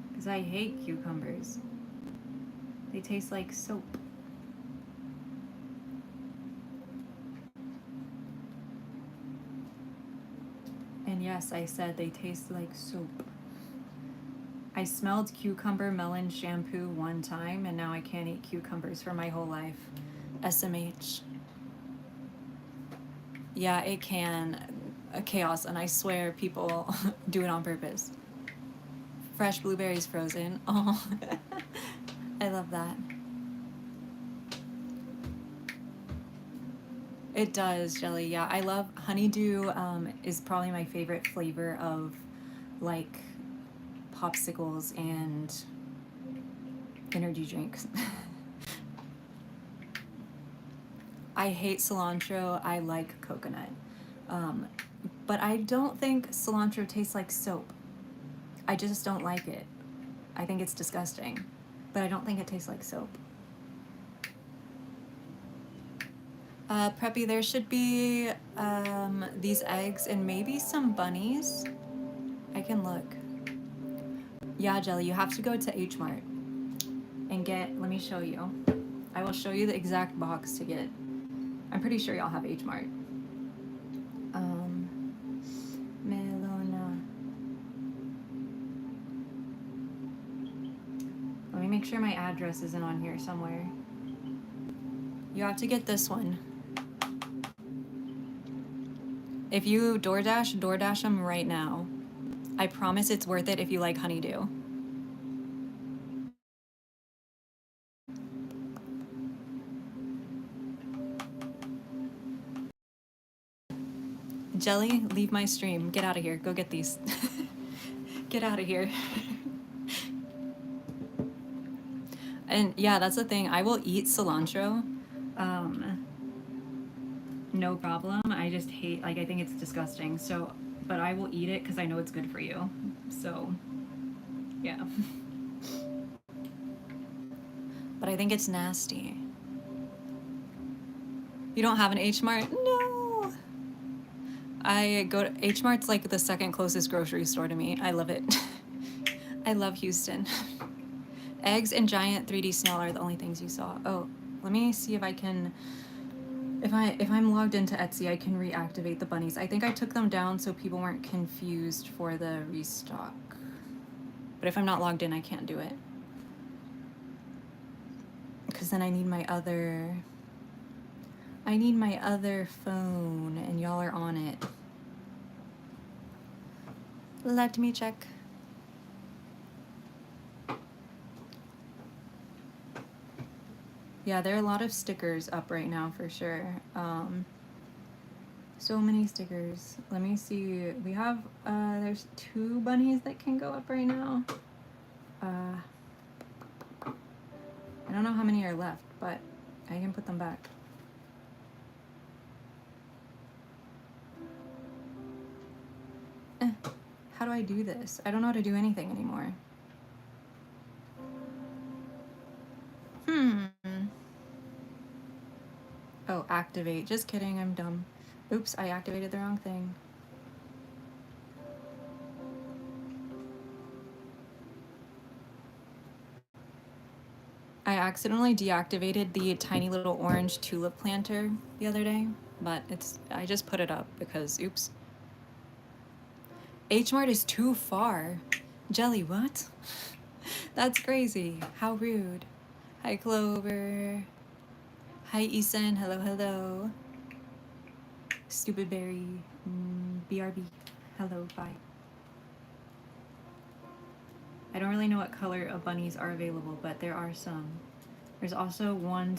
Because I hate cucumbers. They taste like soap. And yes, I said they taste like soap. I smelled cucumber melon shampoo one time and now I can't eat cucumbers for my whole life. SMH. Yeah, it can. Chaos, and I swear people do it on purpose. Fresh blueberries frozen. Oh, I love that. It does, Jelly. Yeah, I love honeydew. Is probably my favorite flavor of like popsicles and energy drinks. I hate cilantro. I like coconut. but I don't think cilantro tastes like soap. I just don't like it. I think it's disgusting, but I don't think it tastes like soap. Preppy, there should be these eggs and maybe some bunnies. I can look. Yeah, Jelly, you have to go to H Mart and get, let me show you. I will show you the exact box to get. I'm pretty sure y'all have H Mart. Melona. Let me make sure my address isn't on here somewhere. You have to get this one. If you DoorDash them right now. I promise it's worth it if you like honeydew. Jelly, leave my stream. Get out of here. Go get these. Get out of here. And yeah, that's the thing. I will eat cilantro. No problem. I just hate, like, I think it's disgusting. So, but I will eat it because I know it's good for you. So, yeah. But I think it's nasty. You don't have an H Mart? No. I go to H Mart's like the second closest grocery store to me. I love it. I love Houston. Eggs and giant 3D snail are the only things you saw. Oh, let me see if I can. If I'm logged into Etsy, I can reactivate the bunnies. I think I took them down so people weren't confused for the restock. But if I'm not logged in, I can't do it. Because then I need my other phone, and y'all are on it. Let me check. Yeah, there are a lot of stickers up right now for sure. So many stickers. Let me see. We have, there's 2 bunnies that can go up right now. I don't know how many are left, but I can put them back. How do I do this? I don't know how to do anything anymore. Oh, activate. Just kidding, I'm dumb. Oops, I activated the wrong thing. I accidentally deactivated the tiny little orange tulip planter the other day, but I just put it up because, oops. H Mart is too far. Jelly, what? That's crazy. How rude. Hi, Clover. Hi, Eason. Hello, hello. Stupid Berry. BRB. Hello, bye. I don't really know what color of bunnies are available, but there are some. There's also one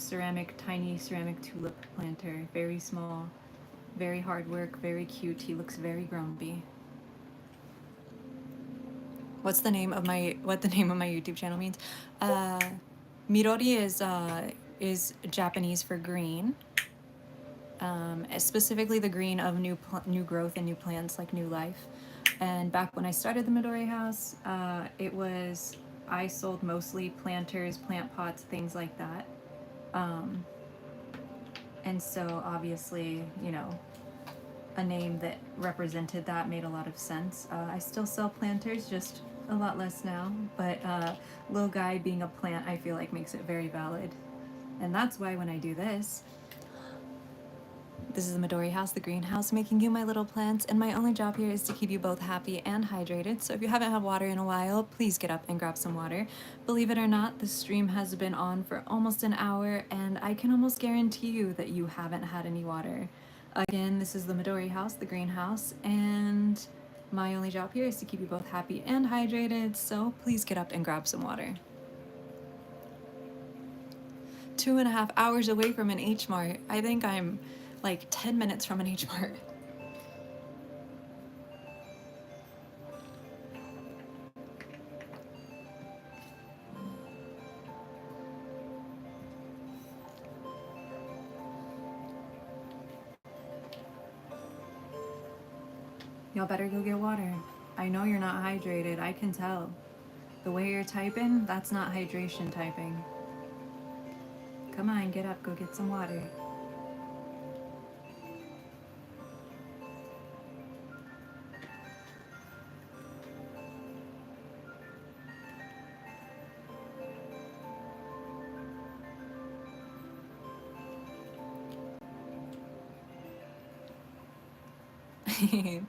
tiny ceramic tulip planter. Very small, very hard work, very cute. He looks very grumpy. What the name of my YouTube channel means? Midori is Japanese for green. Specifically the green of new growth and new plants, like new life. And back when I started the Midori house, I sold mostly planters, plant pots, things like that. And so obviously, you know, a name that represented that made a lot of sense. I still sell planters, just a lot less now, but little guy being a plant, I feel like makes it very valid. And that's why when I do this is the Midori house, the greenhouse, making you my little plants, and my only job here is to keep you both happy and hydrated. So if you haven't had water in a while, please get up and grab some water. Believe it or not, the stream has been on for almost an hour, and I can almost guarantee you that you haven't had any water. Again, this is the Midori house, the greenhouse, and my only job here is to keep you both happy and hydrated, so please get up and grab some water. 2.5 hours away from an H Mart. I think I'm like 10 minutes from an H Mart. Y'all better go get water. I know you're not hydrated. I can tell. The way you're typing, that's not hydration typing. Come on, get up, go get some water.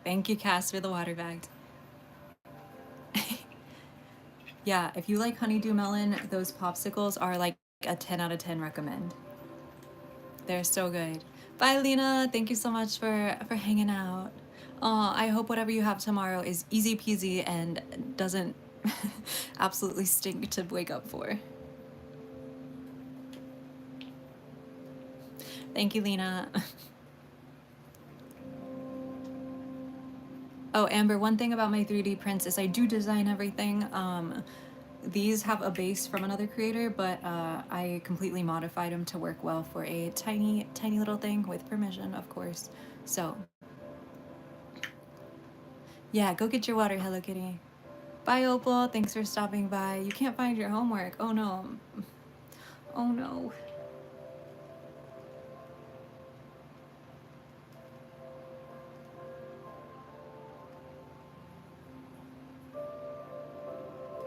Thank you, Cass, for the water bag. Yeah, if you like honeydew melon, those popsicles are like a 10 out of 10 recommend. They're so good. Bye, Lena. Thank you so much for hanging out. I hope whatever you have tomorrow is easy peasy and doesn't absolutely stink to wake up for. Thank you, Lena. Oh, Amber, one thing about my 3D prints is I do design everything. These have a base from another creator, but I completely modified them to work well for a tiny, tiny little thing with permission, of course. So, yeah, go get your water, Hello Kitty. Bye, Opal. Thanks for stopping by. You can't find your homework. Oh no. Oh no.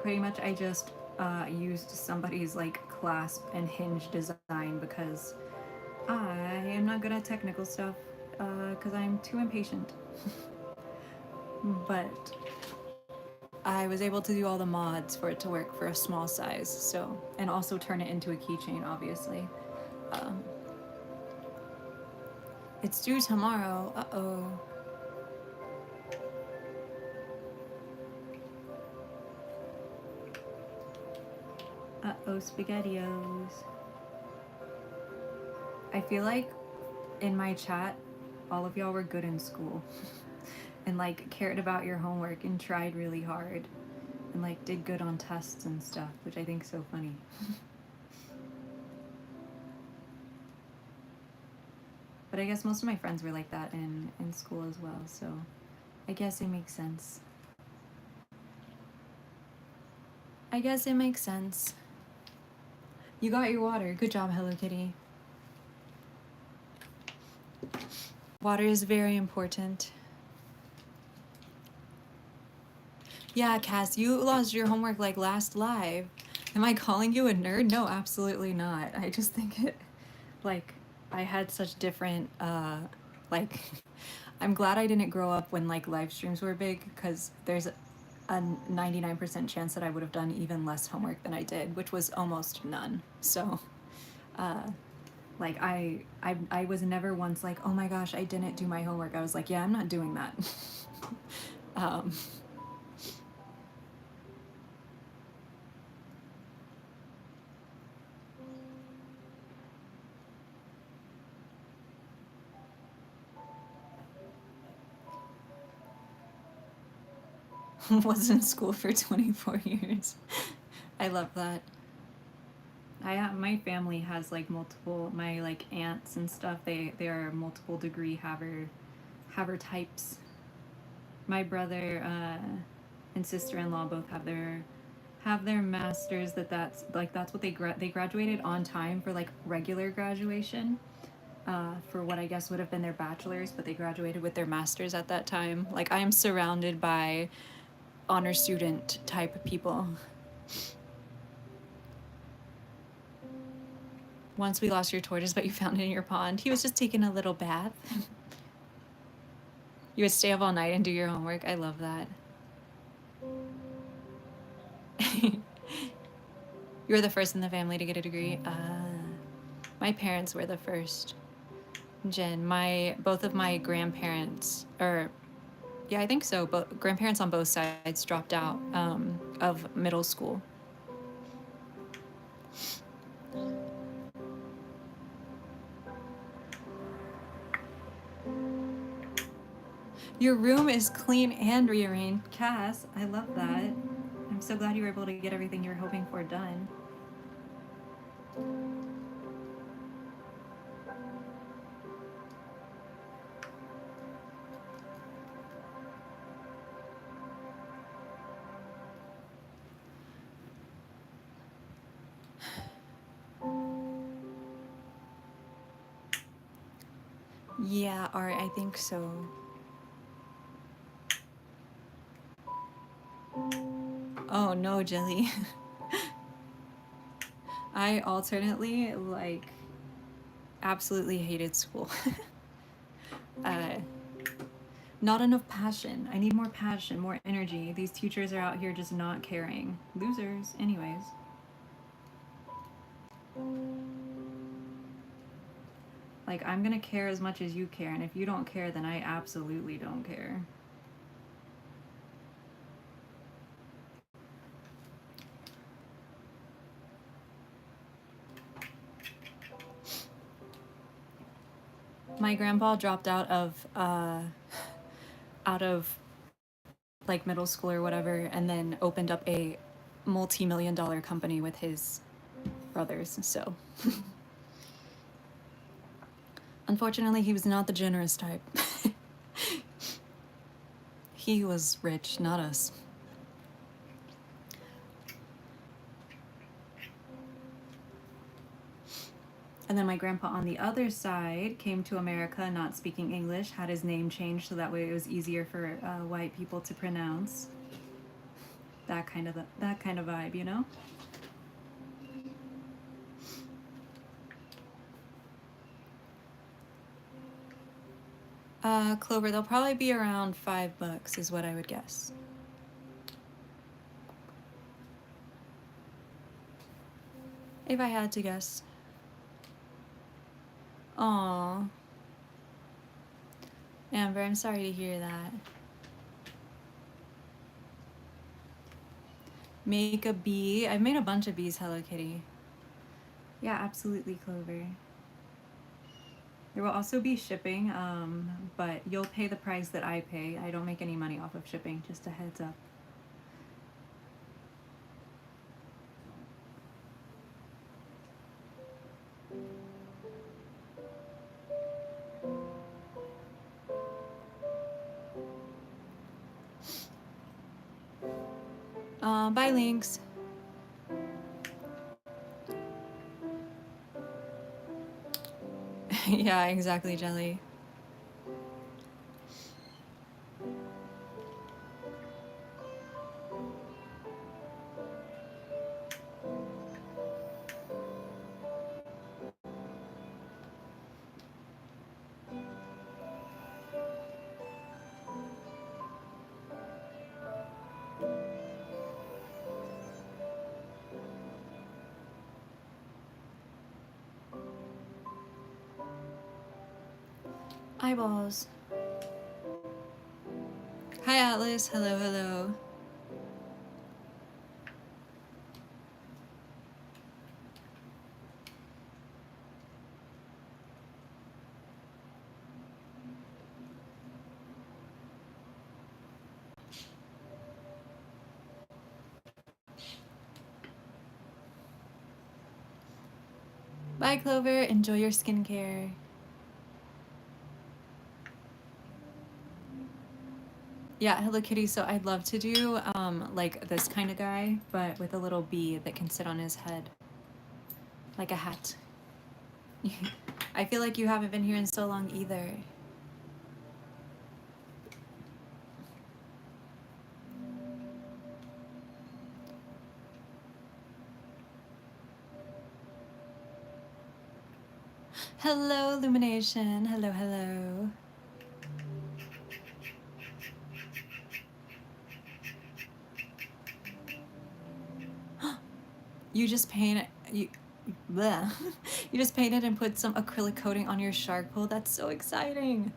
Pretty much I just used somebody's like clasp and hinge design because I am not good at technical stuff because I'm too impatient. But I was able to do all the mods for it to work for a small size, so, and also turn it into a keychain, obviously. Um, it's due tomorrow. Uh-oh. Uh-oh, SpaghettiOs. I feel like in my chat, all of y'all were good in school and like cared about your homework and tried really hard and like did good on tests and stuff, which I think is so funny. But I guess most of my friends were like that in school as well, so I guess it makes sense. I guess it makes sense. You got your water. Good job, Hello Kitty. Water is very important. Yeah, Cass, you lost your homework like last live. Am I calling you a nerd? No, absolutely not. I just think it, like, I had such different, like, I'm glad I didn't grow up when, like, live streams were big, because there's a 99% chance that I would have done even less homework than I did, which was almost none. So, like, I was never once like, oh my gosh, I didn't do my homework. I was like, yeah, I'm not doing that. um, was in school for 24 years. I love that. My family has like multiple, my like aunts and stuff, they are multiple degree haver types. My brother and sister-in-law both have their masters. That's what they graduated on time for like regular graduation. For what I guess would have been their bachelor's, but they graduated with their masters at that time. Like I am surrounded by honor student type people. Once we lost your tortoise, but you found it in your pond. He was just taking a little bath. You would stay up all night and do your homework. I love that. You were the first in the family to get a degree. My parents were the first. Jen, both of my grandparents, or yeah, I think so. But grandparents on both sides dropped out of middle school. Your room is clean and rearranged. Cass, I love that. I'm so glad you were able to get everything you were hoping for done. Yeah, Art, I think so. Oh no, Jelly. I alternately, like, absolutely hated school. uh, not enough passion. I need more passion, more energy. These teachers are out here just not caring. Losers, anyways. Like, I'm gonna care as much as you care, and if you don't care, then I absolutely don't care. My grandpa dropped out of like middle school or whatever, and then opened up a multi-million-dollar company with his brothers. So unfortunately, he was not the generous type. He was rich, not us. And then my grandpa on the other side came to America not speaking English, had his name changed so that way it was easier for white people to pronounce. That kind of vibe, you know? Clover, they'll probably be around $5 is what I would guess. If I had to guess. Aww. Amber, I'm sorry to hear that. Make a bee. I've made a bunch of bees, Hello Kitty. Yeah, absolutely, Clover. There will also be shipping, but you'll pay the price that I pay. I don't make any money off of shipping, just a heads up. Bye, Lynx. Yeah, exactly, Jelly. Eyeballs. Hi, Atlas. Hello, hello. Bye, Clover. Enjoy your skincare. Yeah, Hello Kitty. So I'd love to do like this kind of guy, but with a little bee that can sit on his head. Like a hat. I feel like you haven't been here in so long either. Hello, Illumination. Hello, hello. You just paint you bleh. You just painted and put some acrylic coating on your shark pool. That's so exciting.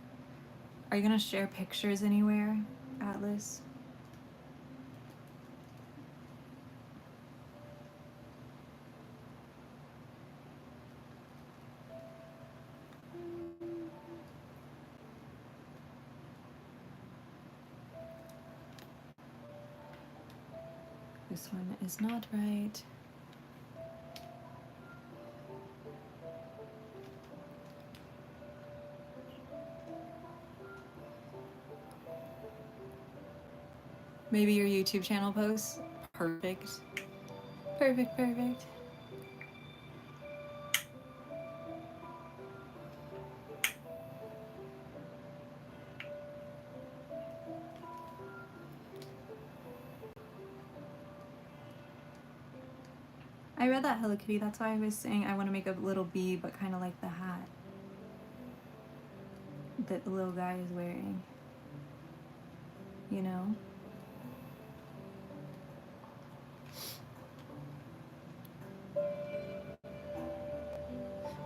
Are you gonna share pictures anywhere, Atlas? This one is not right. Maybe your YouTube channel posts? Perfect. Perfect, perfect. I read that, Hello Kitty. That's why I was saying I want to make a little bee, but kind of like the hat that the little guy is wearing. You know?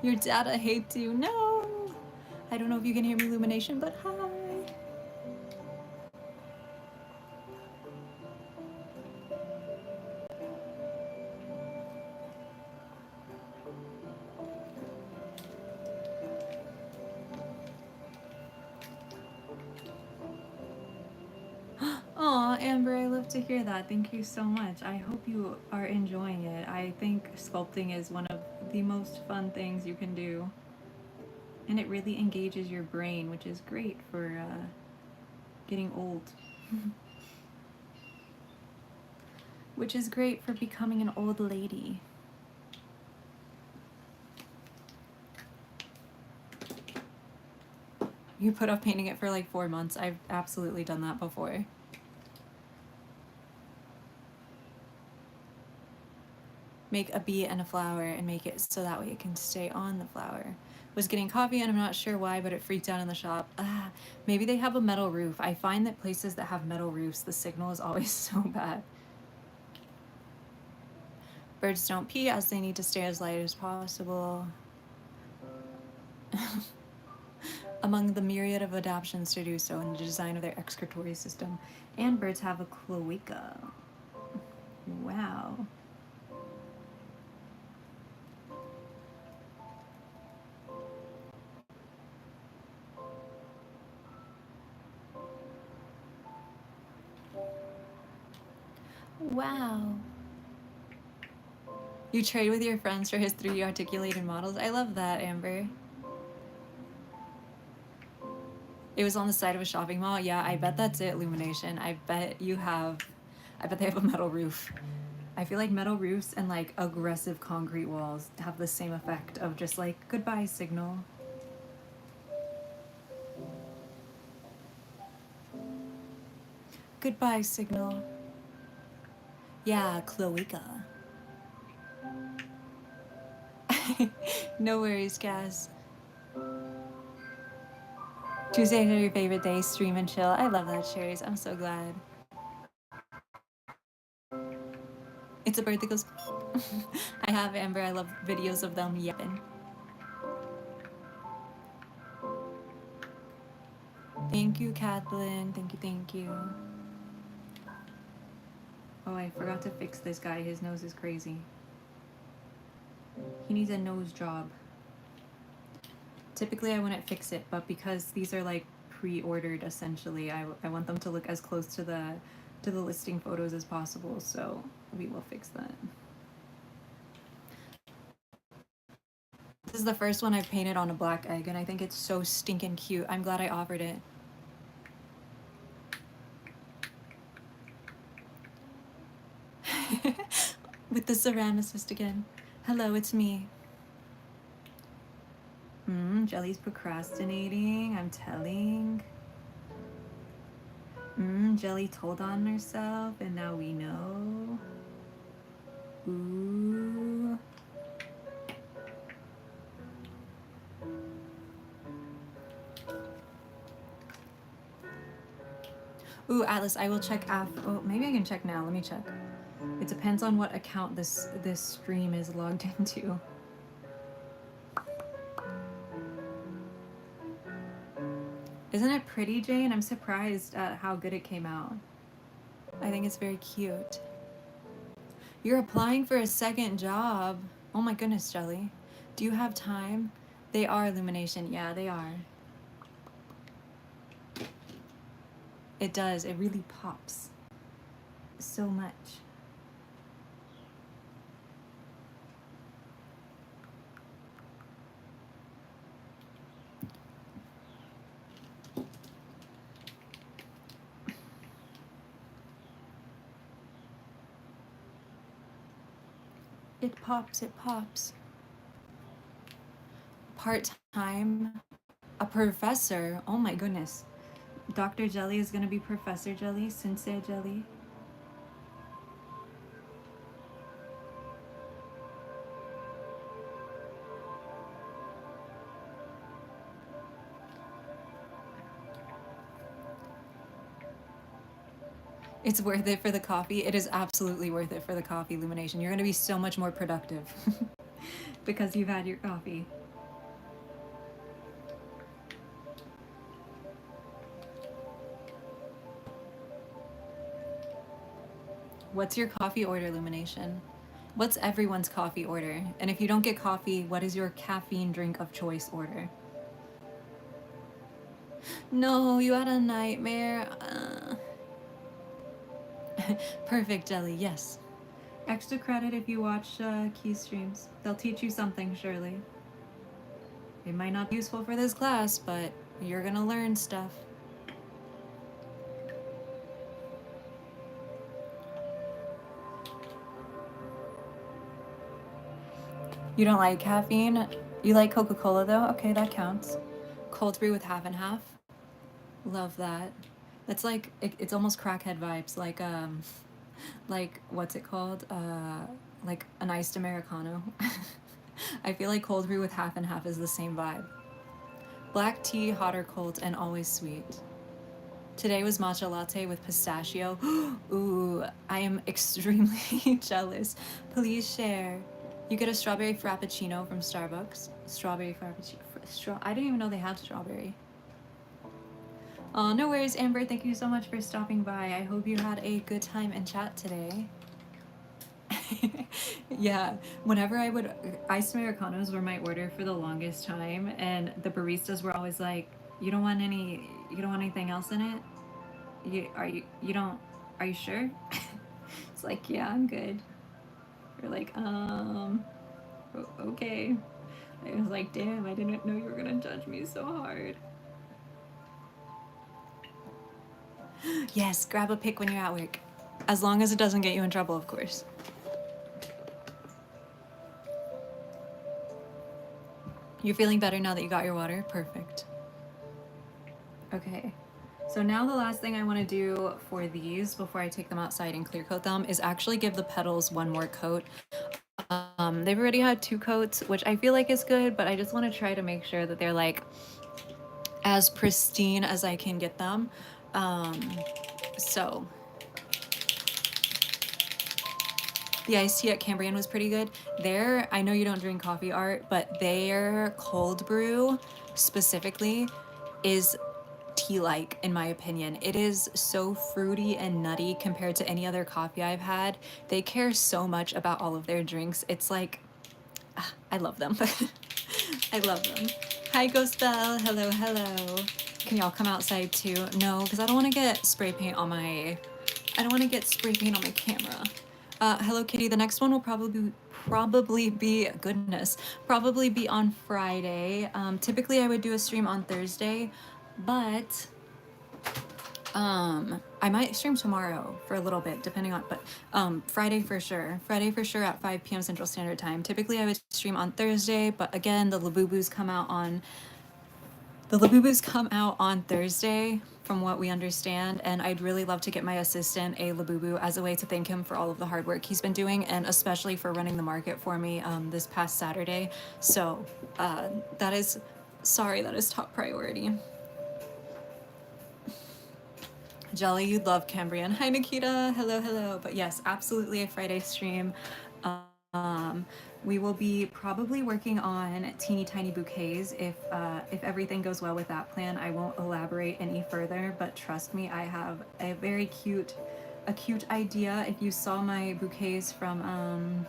Your dad, I hate you. No! I don't know if you can hear me, Illumination, but hi! Aw, Amber, I love to hear that. Thank you so much. I hope you are enjoying it. I think sculpting is one of the most fun things you can do. And it really engages your brain, which is great for getting old. Which is great for becoming an old lady. You put off painting it for like 4 months. I've absolutely done that before. Make a bee and a flower and make it so that way it can stay on the flower. Was getting coffee and I'm not sure why, but it freaked out in the shop. Maybe they have a metal roof. I find that places that have metal roofs, the signal is always so bad. Birds don't pee as they need to stay as light as possible. Among the myriad of adaptations to do so in the design of their excretory system. And birds have a cloaca. Wow. Wow. You trade with your friends for his 3D articulated models. I love that, Amber. It was on the side of a shopping mall. Yeah, I bet that's it, Illumination. I bet they have a metal roof. I feel like metal roofs and like aggressive concrete walls have the same effect of just like goodbye signal. Goodbye signal. Yeah, cloaca. No worries, Cass. Tuesdays are your favorite days, stream and chill. I love that, Cherries. I'm so glad. It's a bird that goes... I have, Amber. I love videos of them yapping. Thank you, Kathleen. Thank you. Oh, I forgot to fix this guy. His nose is crazy. He needs a nose job. Typically, I wouldn't fix it, but because these are like pre-ordered, essentially, I want them to look as close to the listing photos as possible, so we will fix that. This is the first one I've painted on a black egg, and I think it's so stinking cute. I'm glad I offered it. With the ceramicist again. Hello, it's me. Jelly's procrastinating, I'm telling. Jelly told on herself, and now we know. Ooh. Ooh, Atlas, I will check after. Oh, maybe I can check now. Let me check. It depends on what account this stream is logged into. Isn't it pretty, Jane? I'm surprised at how good it came out. I think it's very cute. You're applying for a second job. Oh my goodness, Jelly. Do you have time? They are, Illumination. Yeah, they are. It does. It really pops so much. It pops, it pops. Part-time? A professor? Oh my goodness. Dr. Jelly is gonna be Professor Jelly, Sensei Jelly. It's worth it for the coffee. It is absolutely worth it for the coffee, Illumination. You're going to be so much more productive because you've had your coffee. What's your coffee order, Illumination? What's everyone's coffee order? And if you don't get coffee, what is your caffeine drink of choice order? No, you had a nightmare. Perfect, Jelly, yes. Extra credit if you watch Key streams. They'll teach you something, surely. It might not be useful for this class, but you're gonna learn stuff. You don't like caffeine? You like Coca-Cola though? Okay, that counts. Cold brew with half and half. Love that. It's like, it's almost crackhead vibes, like, what's it called? Like an iced Americano. I feel like cold brew with half and half is the same vibe. Black tea, hot or cold, and always sweet. Today was matcha latte with pistachio. Ooh, I am extremely jealous. Please share. You get a strawberry frappuccino from Starbucks. Strawberry frappuccino. I didn't even know they had strawberry. Oh, no worries, Amber. Thank you so much for stopping by. I hope you had a good time in chat today. Yeah, whenever iced Americanos were my order for the longest time, and the baristas were always like, you don't want anything else in it? Are you sure? It's like, yeah, I'm good. You're like, okay. I was like, damn, I didn't know you were gonna judge me so hard. Yes, grab a pic when you're at work. As long as it doesn't get you in trouble, of course. You're feeling better now that you got your water? Perfect. Okay. So now the last thing I want to do for these before I take them outside and clear coat them is actually give the petals one more coat. They've already had 2 coats, which I feel like is good, but I just want to try to make sure that they're like as pristine as I can get them. So the iced tea at Cambrian was pretty good. I know you don't drink coffee, Art, but their cold brew specifically is tea-like, in my opinion. It is so fruity and nutty compared to any other coffee I've had. They care so much about all of their drinks. It's like, I love them. I love them. Hi, Ghost Bell. Hello, hello. Can y'all come outside too? No, because I don't want to get spray paint on my camera. Hello Kitty, the next one will probably be on Friday. Typically I would do a stream on Thursday, but I might stream tomorrow for a little bit, depending on, but Friday for sure at 5 p.m. Central Standard Time. Typically I would stream on Thursday, but again, the Laboobos come out on Thursday, from what we understand, and I'd really love to get my assistant a Laboo as a way to thank him for all of the hard work he's been doing, and especially for running the market for me this past Saturday. So that is top priority. Jelly, you'd love Cambrian. Hi Nikita, hello, hello. But yes, absolutely a Friday stream. We will be probably working on teeny tiny bouquets if everything goes well with that plan. I won't elaborate any further, but trust me, I have a very cute idea. If you saw my bouquets from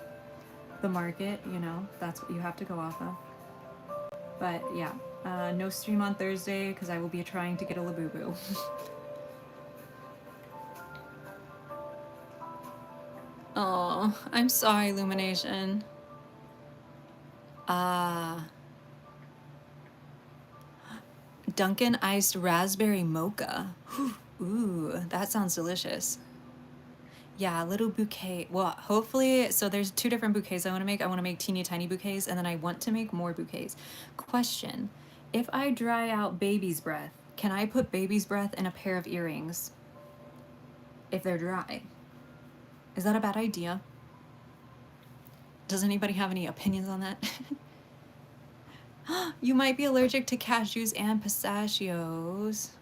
the market, you know, that's what you have to go off of. But yeah, no stream on Thursday because I will be trying to get a Laboo. Oh, I'm sorry, Illumination. Dunkin' iced raspberry mocha. Ooh, that sounds delicious. Yeah, a little bouquet. Well, hopefully, so there's 2 different bouquets I want to make. I want to make teeny tiny bouquets, and then I want to make more bouquets. Question, if I dry out baby's breath, can I put baby's breath in a pair of earrings if they're dry? Is that a bad idea? Does anybody have any opinions on that? You might be allergic to cashews and pistachios.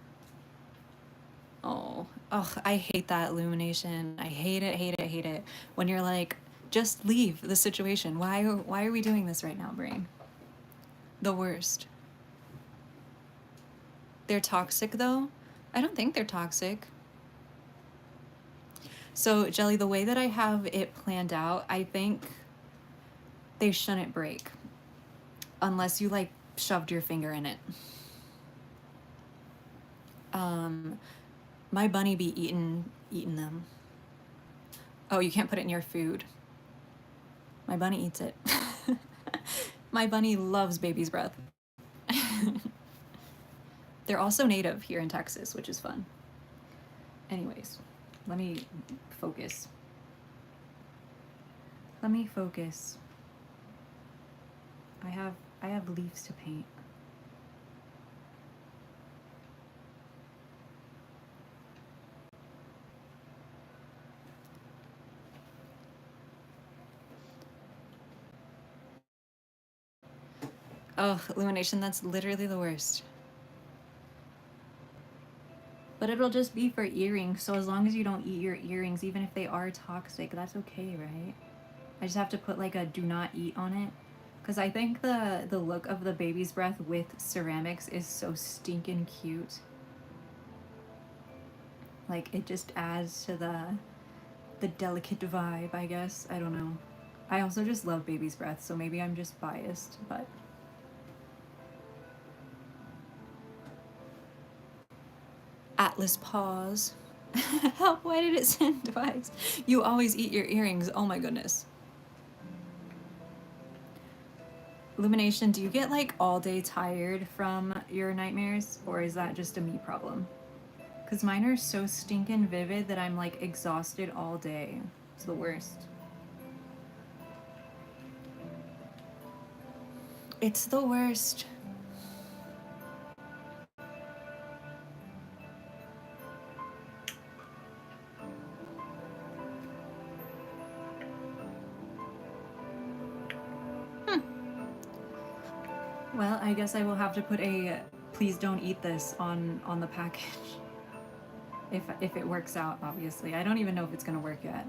Oh, ugh, I hate that illumination. I hate it, hate it, hate it. When you're like, just leave the situation. Why are we doing this right now, brain? The worst. They're toxic though? I don't think they're toxic. So, Jelly, the way that I have it planned out, I think they shouldn't break unless you like shoved your finger in it. Um, my bunny be eating them. Oh, you can't put it in your food. My bunny eats it. My bunny loves baby's breath. They're also native here in Texas, which is fun. Anyways, let me focus. Let me focus. I have leaves to paint. Oh, illumination, that's literally the worst. But it'll just be for earrings, so as long as you don't eat your earrings, even if they are toxic, that's okay, right? I just have to put like a do not eat on it. Because I think the look of the baby's breath with ceramics is so stinking cute. Like, it just adds to the delicate vibe, I guess. I don't know. I also just love baby's breath, so maybe I'm just biased, but... Atlas paws. Help, why did it send twice? You always eat your earrings, oh my goodness. Illumination, do you get like all day tired from your nightmares, or is that just a me problem? Because mine are so stinking vivid that I'm like exhausted all day. It's the worst. It's the worst. Well, I guess I will have to put a please don't eat this on the package. If it works out, obviously. I don't even know if it's gonna work yet.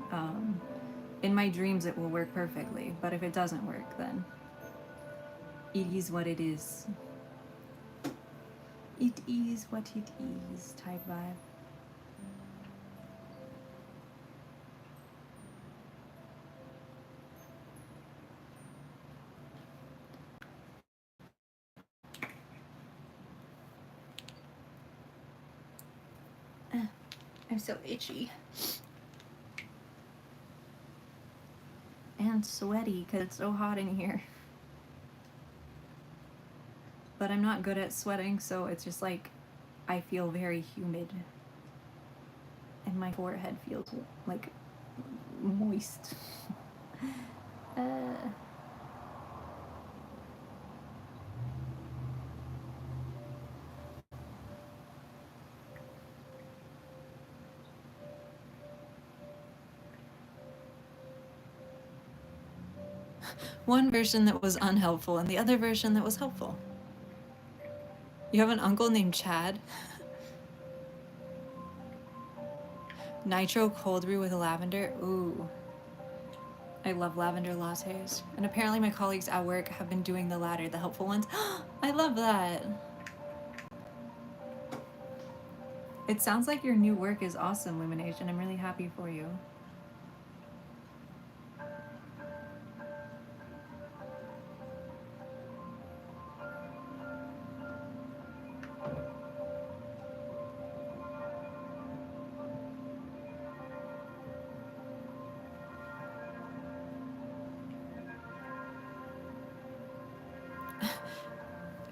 In my dreams it will work perfectly, but if it doesn't work, then it is what it is. It is what it is type vibe. I'm so itchy. And sweaty because it's so hot in here. But I'm not good at sweating, so it's just like I feel very humid. And my forehead feels like moist. One version that was unhelpful and the other version that was helpful. You have an uncle named Chad? Nitro cold brew with lavender? Ooh. I love lavender lattes. And apparently my colleagues at work have been doing the latter, the helpful ones. I love that. It sounds like your new work is awesome, Lumination. I'm really happy for you.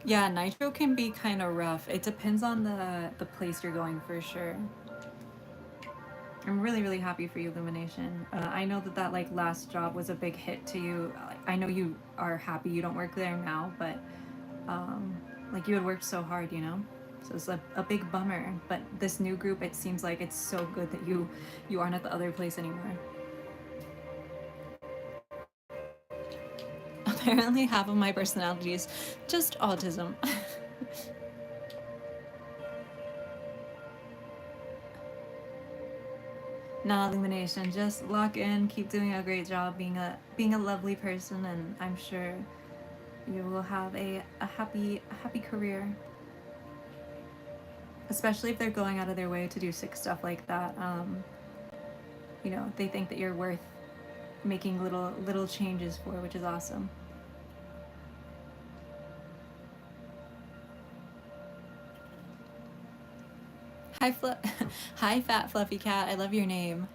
Yeah, nitro can be kind of rough. It depends on the place you're going for sure. I'm really, really happy for you, Illumination. I know that like last job was a big hit to you. I know you are happy you don't work there now, but like you had worked so hard, you know? So it's a big bummer. But this new group, it seems like it's so good that you aren't at the other place anymore. Apparently half of my personality is just autism. Nah, Illumination, just lock in, keep doing a great job being a lovely person, and I'm sure you will have a happy career. Especially if they're going out of their way to do sick stuff like that. You know, they think that you're worth making little changes for, which is awesome. Hi, Hi, fat fluffy cat. I love your name.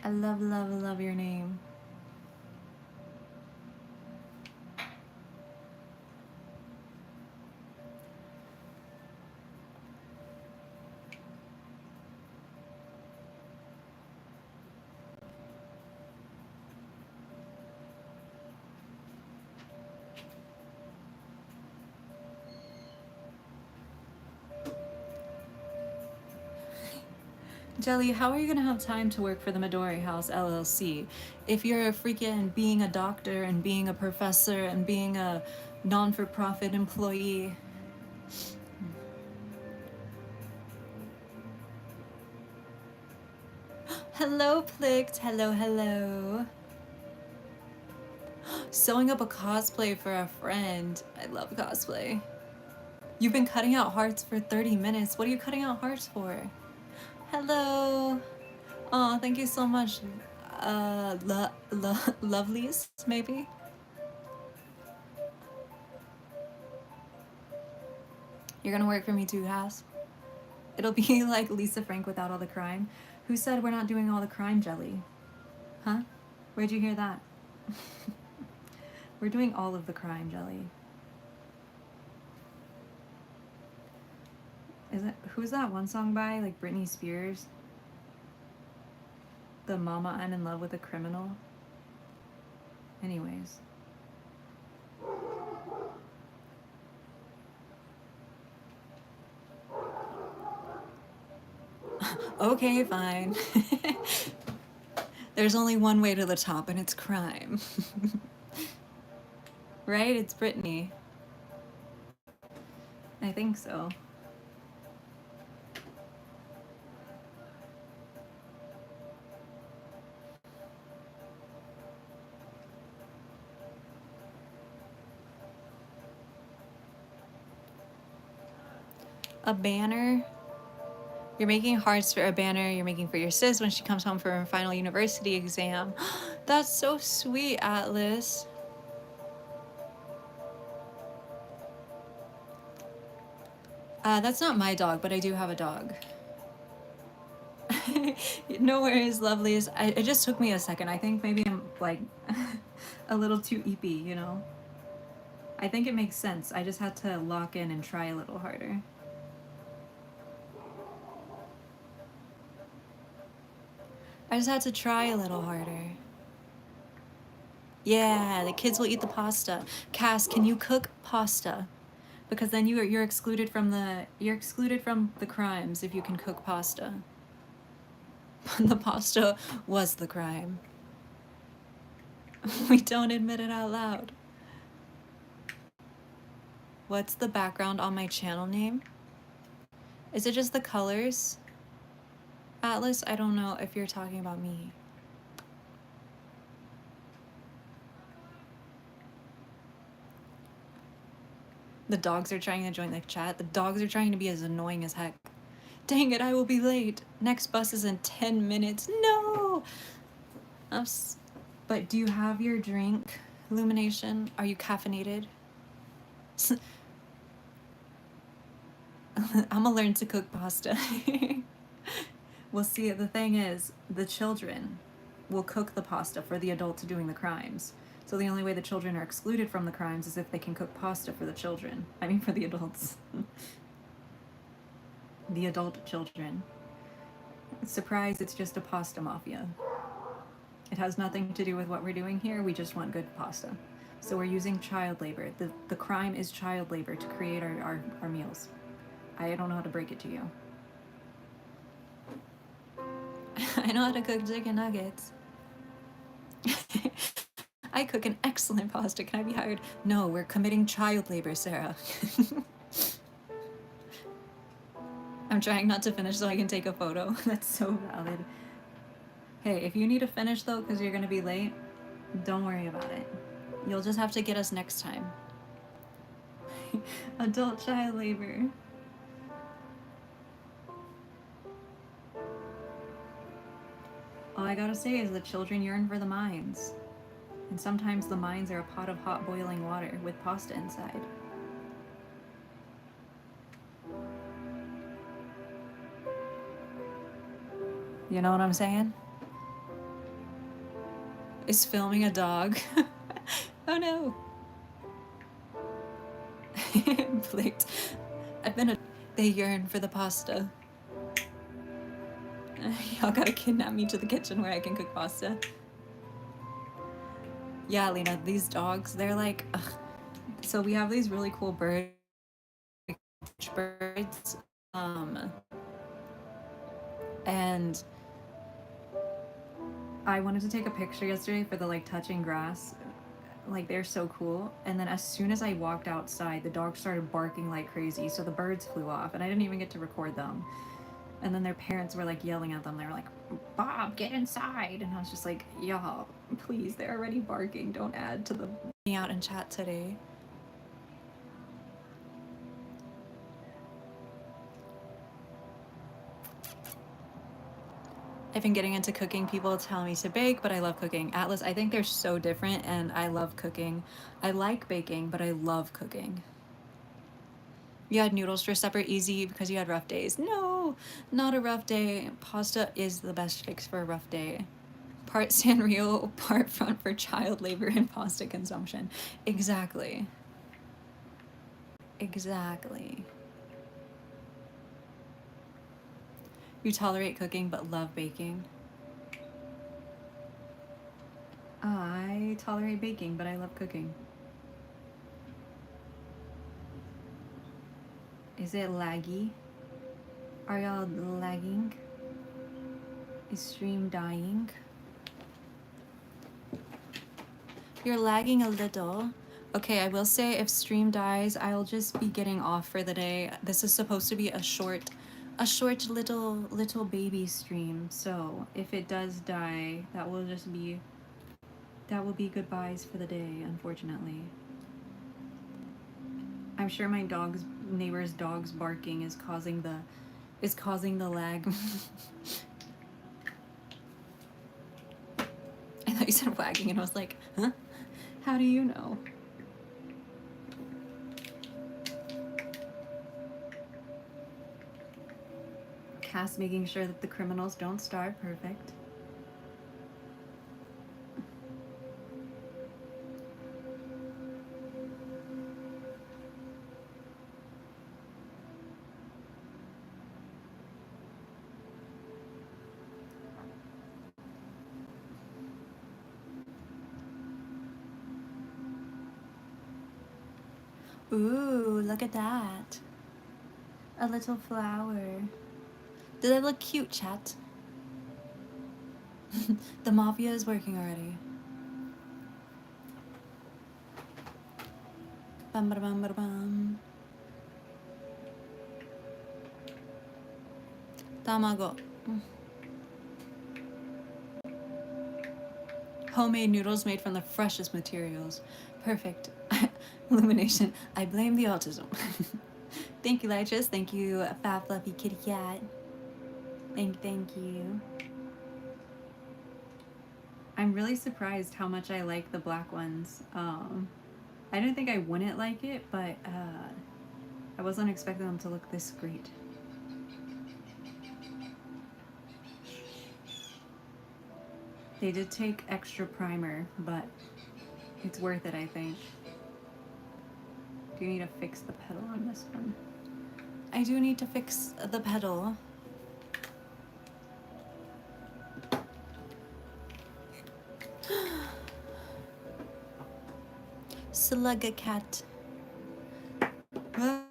I love your name. Jelly, how are you gonna have time to work for the Midori House LLC if you're freaking being a doctor and being a professor and being a non-for-profit employee? Hello, Plict. Hello. Sewing up a cosplay for a friend. I love cosplay. You've been cutting out hearts for 30 minutes. What are you cutting out hearts for? Hello. Oh, thank you so much. Lovelies, maybe? You're gonna work for me too, Cass? It'll be like Lisa Frank without all the crime. Who said we're not doing all the crime, Jelly? Huh? Where'd you hear that? We're doing all of the crime, Jelly. Who's that one song by? Like Britney Spears? The Mama I'm in Love with a Criminal? Anyways. Okay, fine. There's only one way to the top, and it's crime. Right? It's Britney. I think so. A banner? You're making hearts for a banner you're making for your sis when she comes home for her final university exam. That's so sweet, Atlas. That's not my dog, but I do have a dog. No worries, lovelies. It just took me a second. I think maybe I'm like a little too eepy, you know? I think it makes sense. I just had to lock in and try a little harder. I just had to try a little harder. Yeah, the kids will eat the pasta. Cass, can you cook pasta? Because then you're excluded from the crimes if you can cook pasta. The pasta was the crime. We don't admit it out loud. What's the background on my channel name? Is it just the colors? Atlas, I don't know if you're talking about me. The dogs are trying to join the chat. The dogs are trying to be as annoying as heck. Dang it, I will be late. Next bus is in 10 minutes. No! But do you have your drink, Illumination? Are you caffeinated? I'm gonna learn to cook pasta. Well, see, the thing is, the children will cook the pasta for the adults doing the crimes. So the only way the children are excluded from the crimes is if they can cook pasta for the children. I mean, for the adults. The adult children. Surprise, it's just a pasta mafia. It has nothing to do with what we're doing here. We just want good pasta. So we're using child labor. The crime is child labor to create our meals. I don't know how to break it to you. I know how to cook chicken nuggets. I cook an excellent pasta. Can I be hired? No, we're committing child labor, Sarah. I'm trying not to finish so I can take a photo. That's so valid. Hey, if you need to finish though because you're gonna be late, don't worry about it. You'll just have to get us next time. Adult child labor. All I gotta say is the children yearn for the mines. And sometimes the mines are a pot of hot boiling water with pasta inside. You know what I'm saying? Is filming a dog. Oh no. Blinked. I've been a. They yearn for the pasta. Y'all gotta kidnap me to the kitchen where I can cook pasta. Yeah, Lena, these dogs, they're like, ugh. So we have these really cool birds. And I wanted to take a picture yesterday for the like touching grass. Like they're so cool. And then as soon as I walked outside, the dogs started barking like crazy. So the birds flew off and I didn't even get to record them. And then their parents were like yelling at them. They were like, Bob, get inside. And I was just like, y'all, please, they're already barking. Don't add to the out in chat today. I've been getting into cooking. People tell me to bake, but I love cooking. Atlas, I think they're so different and I love cooking. I like baking, but I love cooking. You had noodles for supper, easy because you had rough days. No, not a rough day. Pasta is the best fix for a rough day. Part Sanrio, part front for child labor and pasta consumption. Exactly. Exactly. You tolerate cooking but love baking. I tolerate baking, but I love cooking. Is it laggy? Are y'all lagging? Is stream dying? You're lagging a little. Okay, I will say if stream dies, I'll just be getting off for the day. This is supposed to be a short little baby stream. So if it does die, that will be goodbyes for the day, unfortunately. I'm sure my neighbor's dog's barking is causing the lag. I thought you said wagging and I was like, huh? How do you know? Cass making sure that the criminals don't starve. Perfect. Ooh, look at that. A little flower. Does that look cute, chat? The mafia is working already. Bum ba bum ba bum. Tamago. Homemade noodles made from the freshest materials. Perfect. Illumination. I blame the autism. Thank you, Lychus. Thank you, Fat Fluffy Kitty Cat. Thank you. I'm really surprised how much I like the black ones. I didn't think I wouldn't like it, but I wasn't expecting them to look this great. They did take extra primer, but it's worth it, I think. Do you need to fix the pedal on this one? I do need to fix the pedal. Slugga cat. Ah.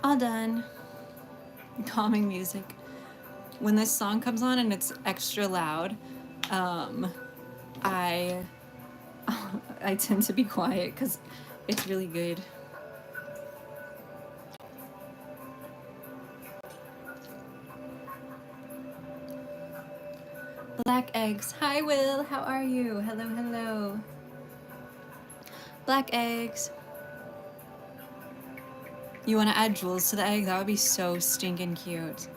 All done. Calming music. When this song comes on and it's extra loud, I I tend to be quiet because it's really good. Black eggs. Hi, Will. How are you? Hello, hello. Black eggs. You want to add jewels to the egg? That would be so stinking cute.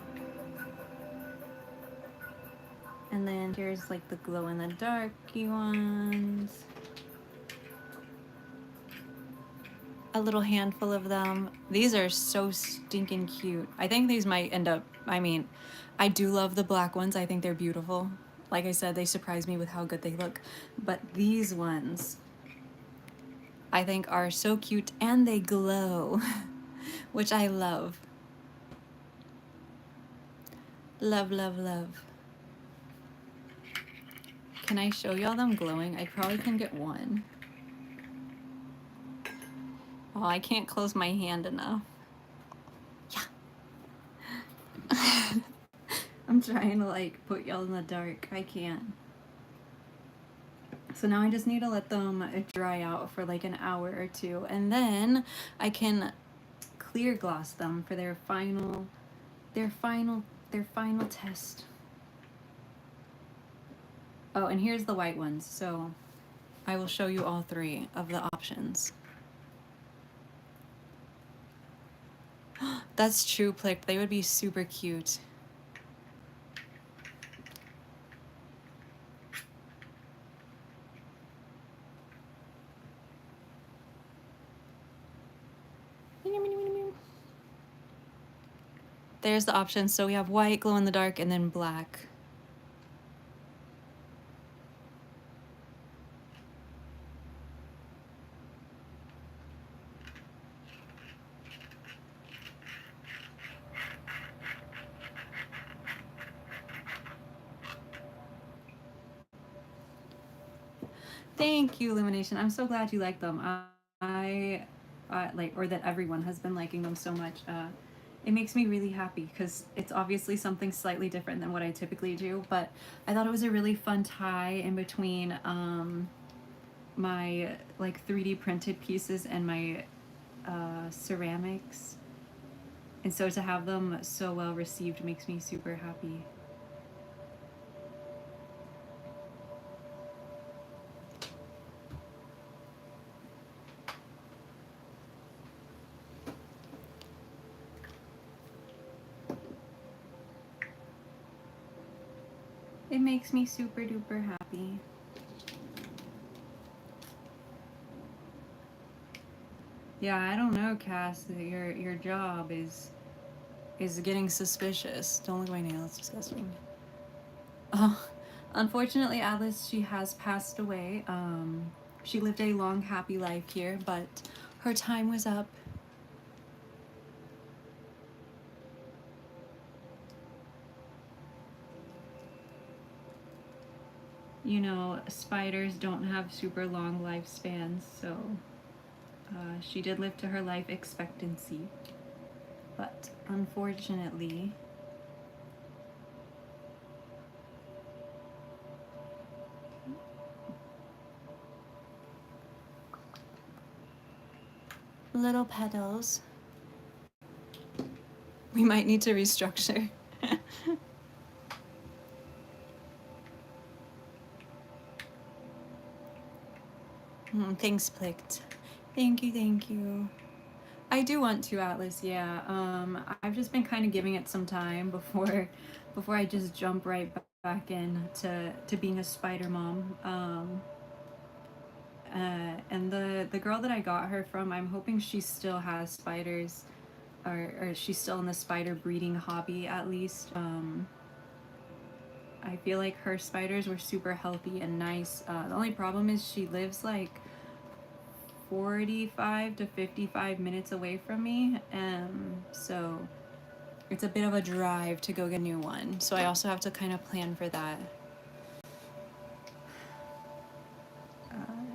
And then here's like the glow in the darky ones. A little handful of them. These are so stinking cute. I think these might end up, I mean, I do love the black ones. I think they're beautiful. Like I said, they surprise me with how good they look. But these ones, I think are so cute and they glow, which I love. Love, love, love. Can I show y'all them glowing? I probably can get one. Oh, I can't close my hand enough. Yeah. I'm trying to like put y'all in the dark. I can't. So now I just need to let them dry out for like an hour or two, and then I can clear gloss them for their final test. Oh, and here's the white ones. So I will show you all three of the options. That's true, Plick. They would be super cute. There's the options. So we have white, glow in the dark, and then black. Thank you, Illumination. I'm so glad you like them. I like, or that everyone has been liking them so much. It makes me really happy because it's obviously something slightly different than what I typically do, but I thought it was a really fun tie in between my like 3D printed pieces and my ceramics. And so to have them so well received makes me super happy. It makes me super duper happy. Yeah, I don't know, Cass. Your job is getting suspicious. Don't look at my nail, it's disgusting. Oh, unfortunately, Alice, she has passed away. She lived a long, happy life here, but her time was up. You know, spiders don't have super long lifespans, so she did live to her life expectancy. But unfortunately, little petals. We might need to restructure. Thanks, Plicked. Thank you, thank you. I do want to, Atlas, yeah. I've just been kind of giving it some time before I just jump right back in to being a spider mom. And the girl that I got her from, I'm hoping she still has spiders, or she's still in the spider breeding hobby at least. I feel like her spiders were super healthy and nice. The only problem is she lives like 45 to 55 minutes away from me, so it's a bit of a drive to go get a new one. So I also have to kind of plan for that.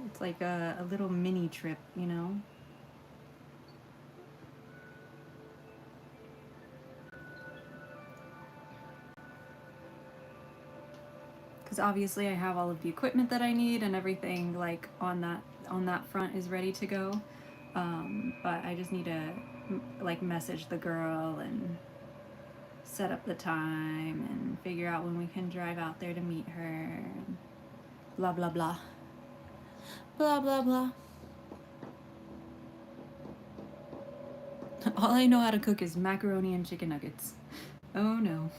It's like a little mini trip, you know? because obviously I have all of the equipment that I need and everything like on that front is ready to go. But I just need to like message the girl and set up the time and figure out when we can drive out there to meet her and blah blah blah blah blah blah. All I know how to cook is macaroni and chicken nuggets. Oh no.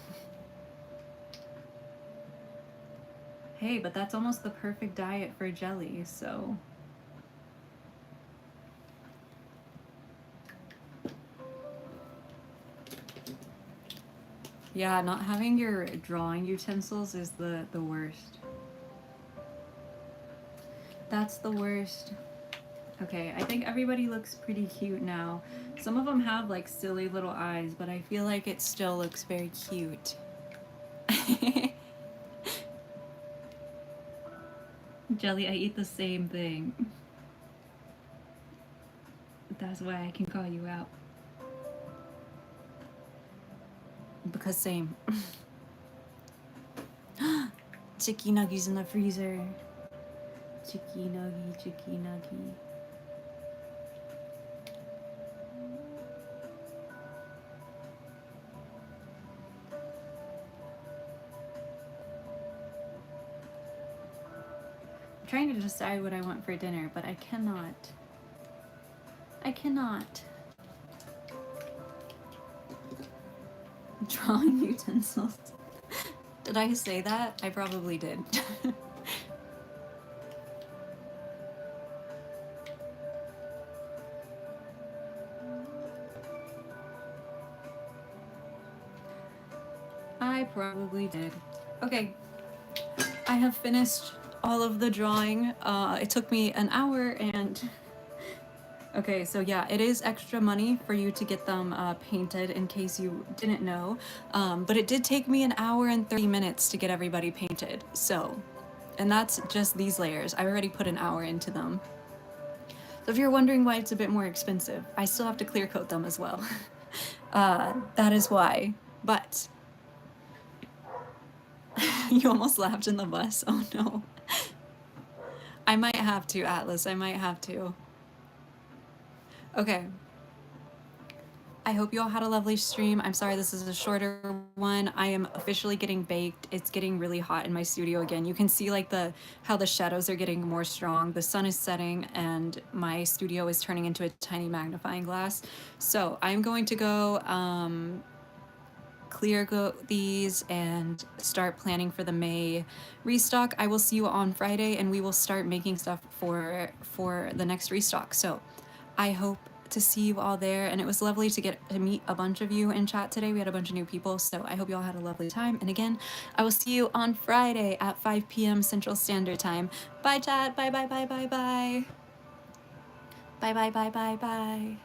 Hey, but that's almost the perfect diet for jelly, so yeah, not having your drawing utensils is the worst. That's the worst. Okay, I think everybody looks pretty cute now. Some of them have like silly little eyes, but I feel like it still looks very cute. Jelly, I eat the same thing. That's why I can call you out. Because same. Chicky nuggies in the freezer. Chicky nuggy, chicky nuggy. I'm trying to decide what I want for dinner, but I cannot. I cannot. Drawing utensils. Did I say that? I probably did. I probably did. Okay, I have finished all of the drawing. It took me an hour and... Okay, so yeah, it is extra money for you to get them painted in case you didn't know. But it did take me an hour and 30 minutes to get everybody painted. So, and that's just these layers. I already put an hour into them. So if you're wondering why it's a bit more expensive, I still have to clear coat them as well. That is why. But you almost laughed in the bus. Oh no. I might have to, Atlas. I might have to. Okay. I hope you all had a lovely stream. I'm sorry this is a shorter one. I am officially getting baked. It's getting really hot in my studio again. You can see like how the shadows are getting more strong. The sun is setting and my studio is turning into a tiny magnifying glass. So I'm going to go clear these and start planning for the May restock. I will see you on Friday and we will start making stuff for the next restock. So I hope to see you all there, and it was lovely to get to meet a bunch of you in chat today. We had a bunch of new people, so I hope you all had a lovely time. And again, I will see you on Friday at 5 p.m. Central Standard Time. Bye, chat. Bye, bye, bye, bye, bye. Bye, bye, bye, bye, bye.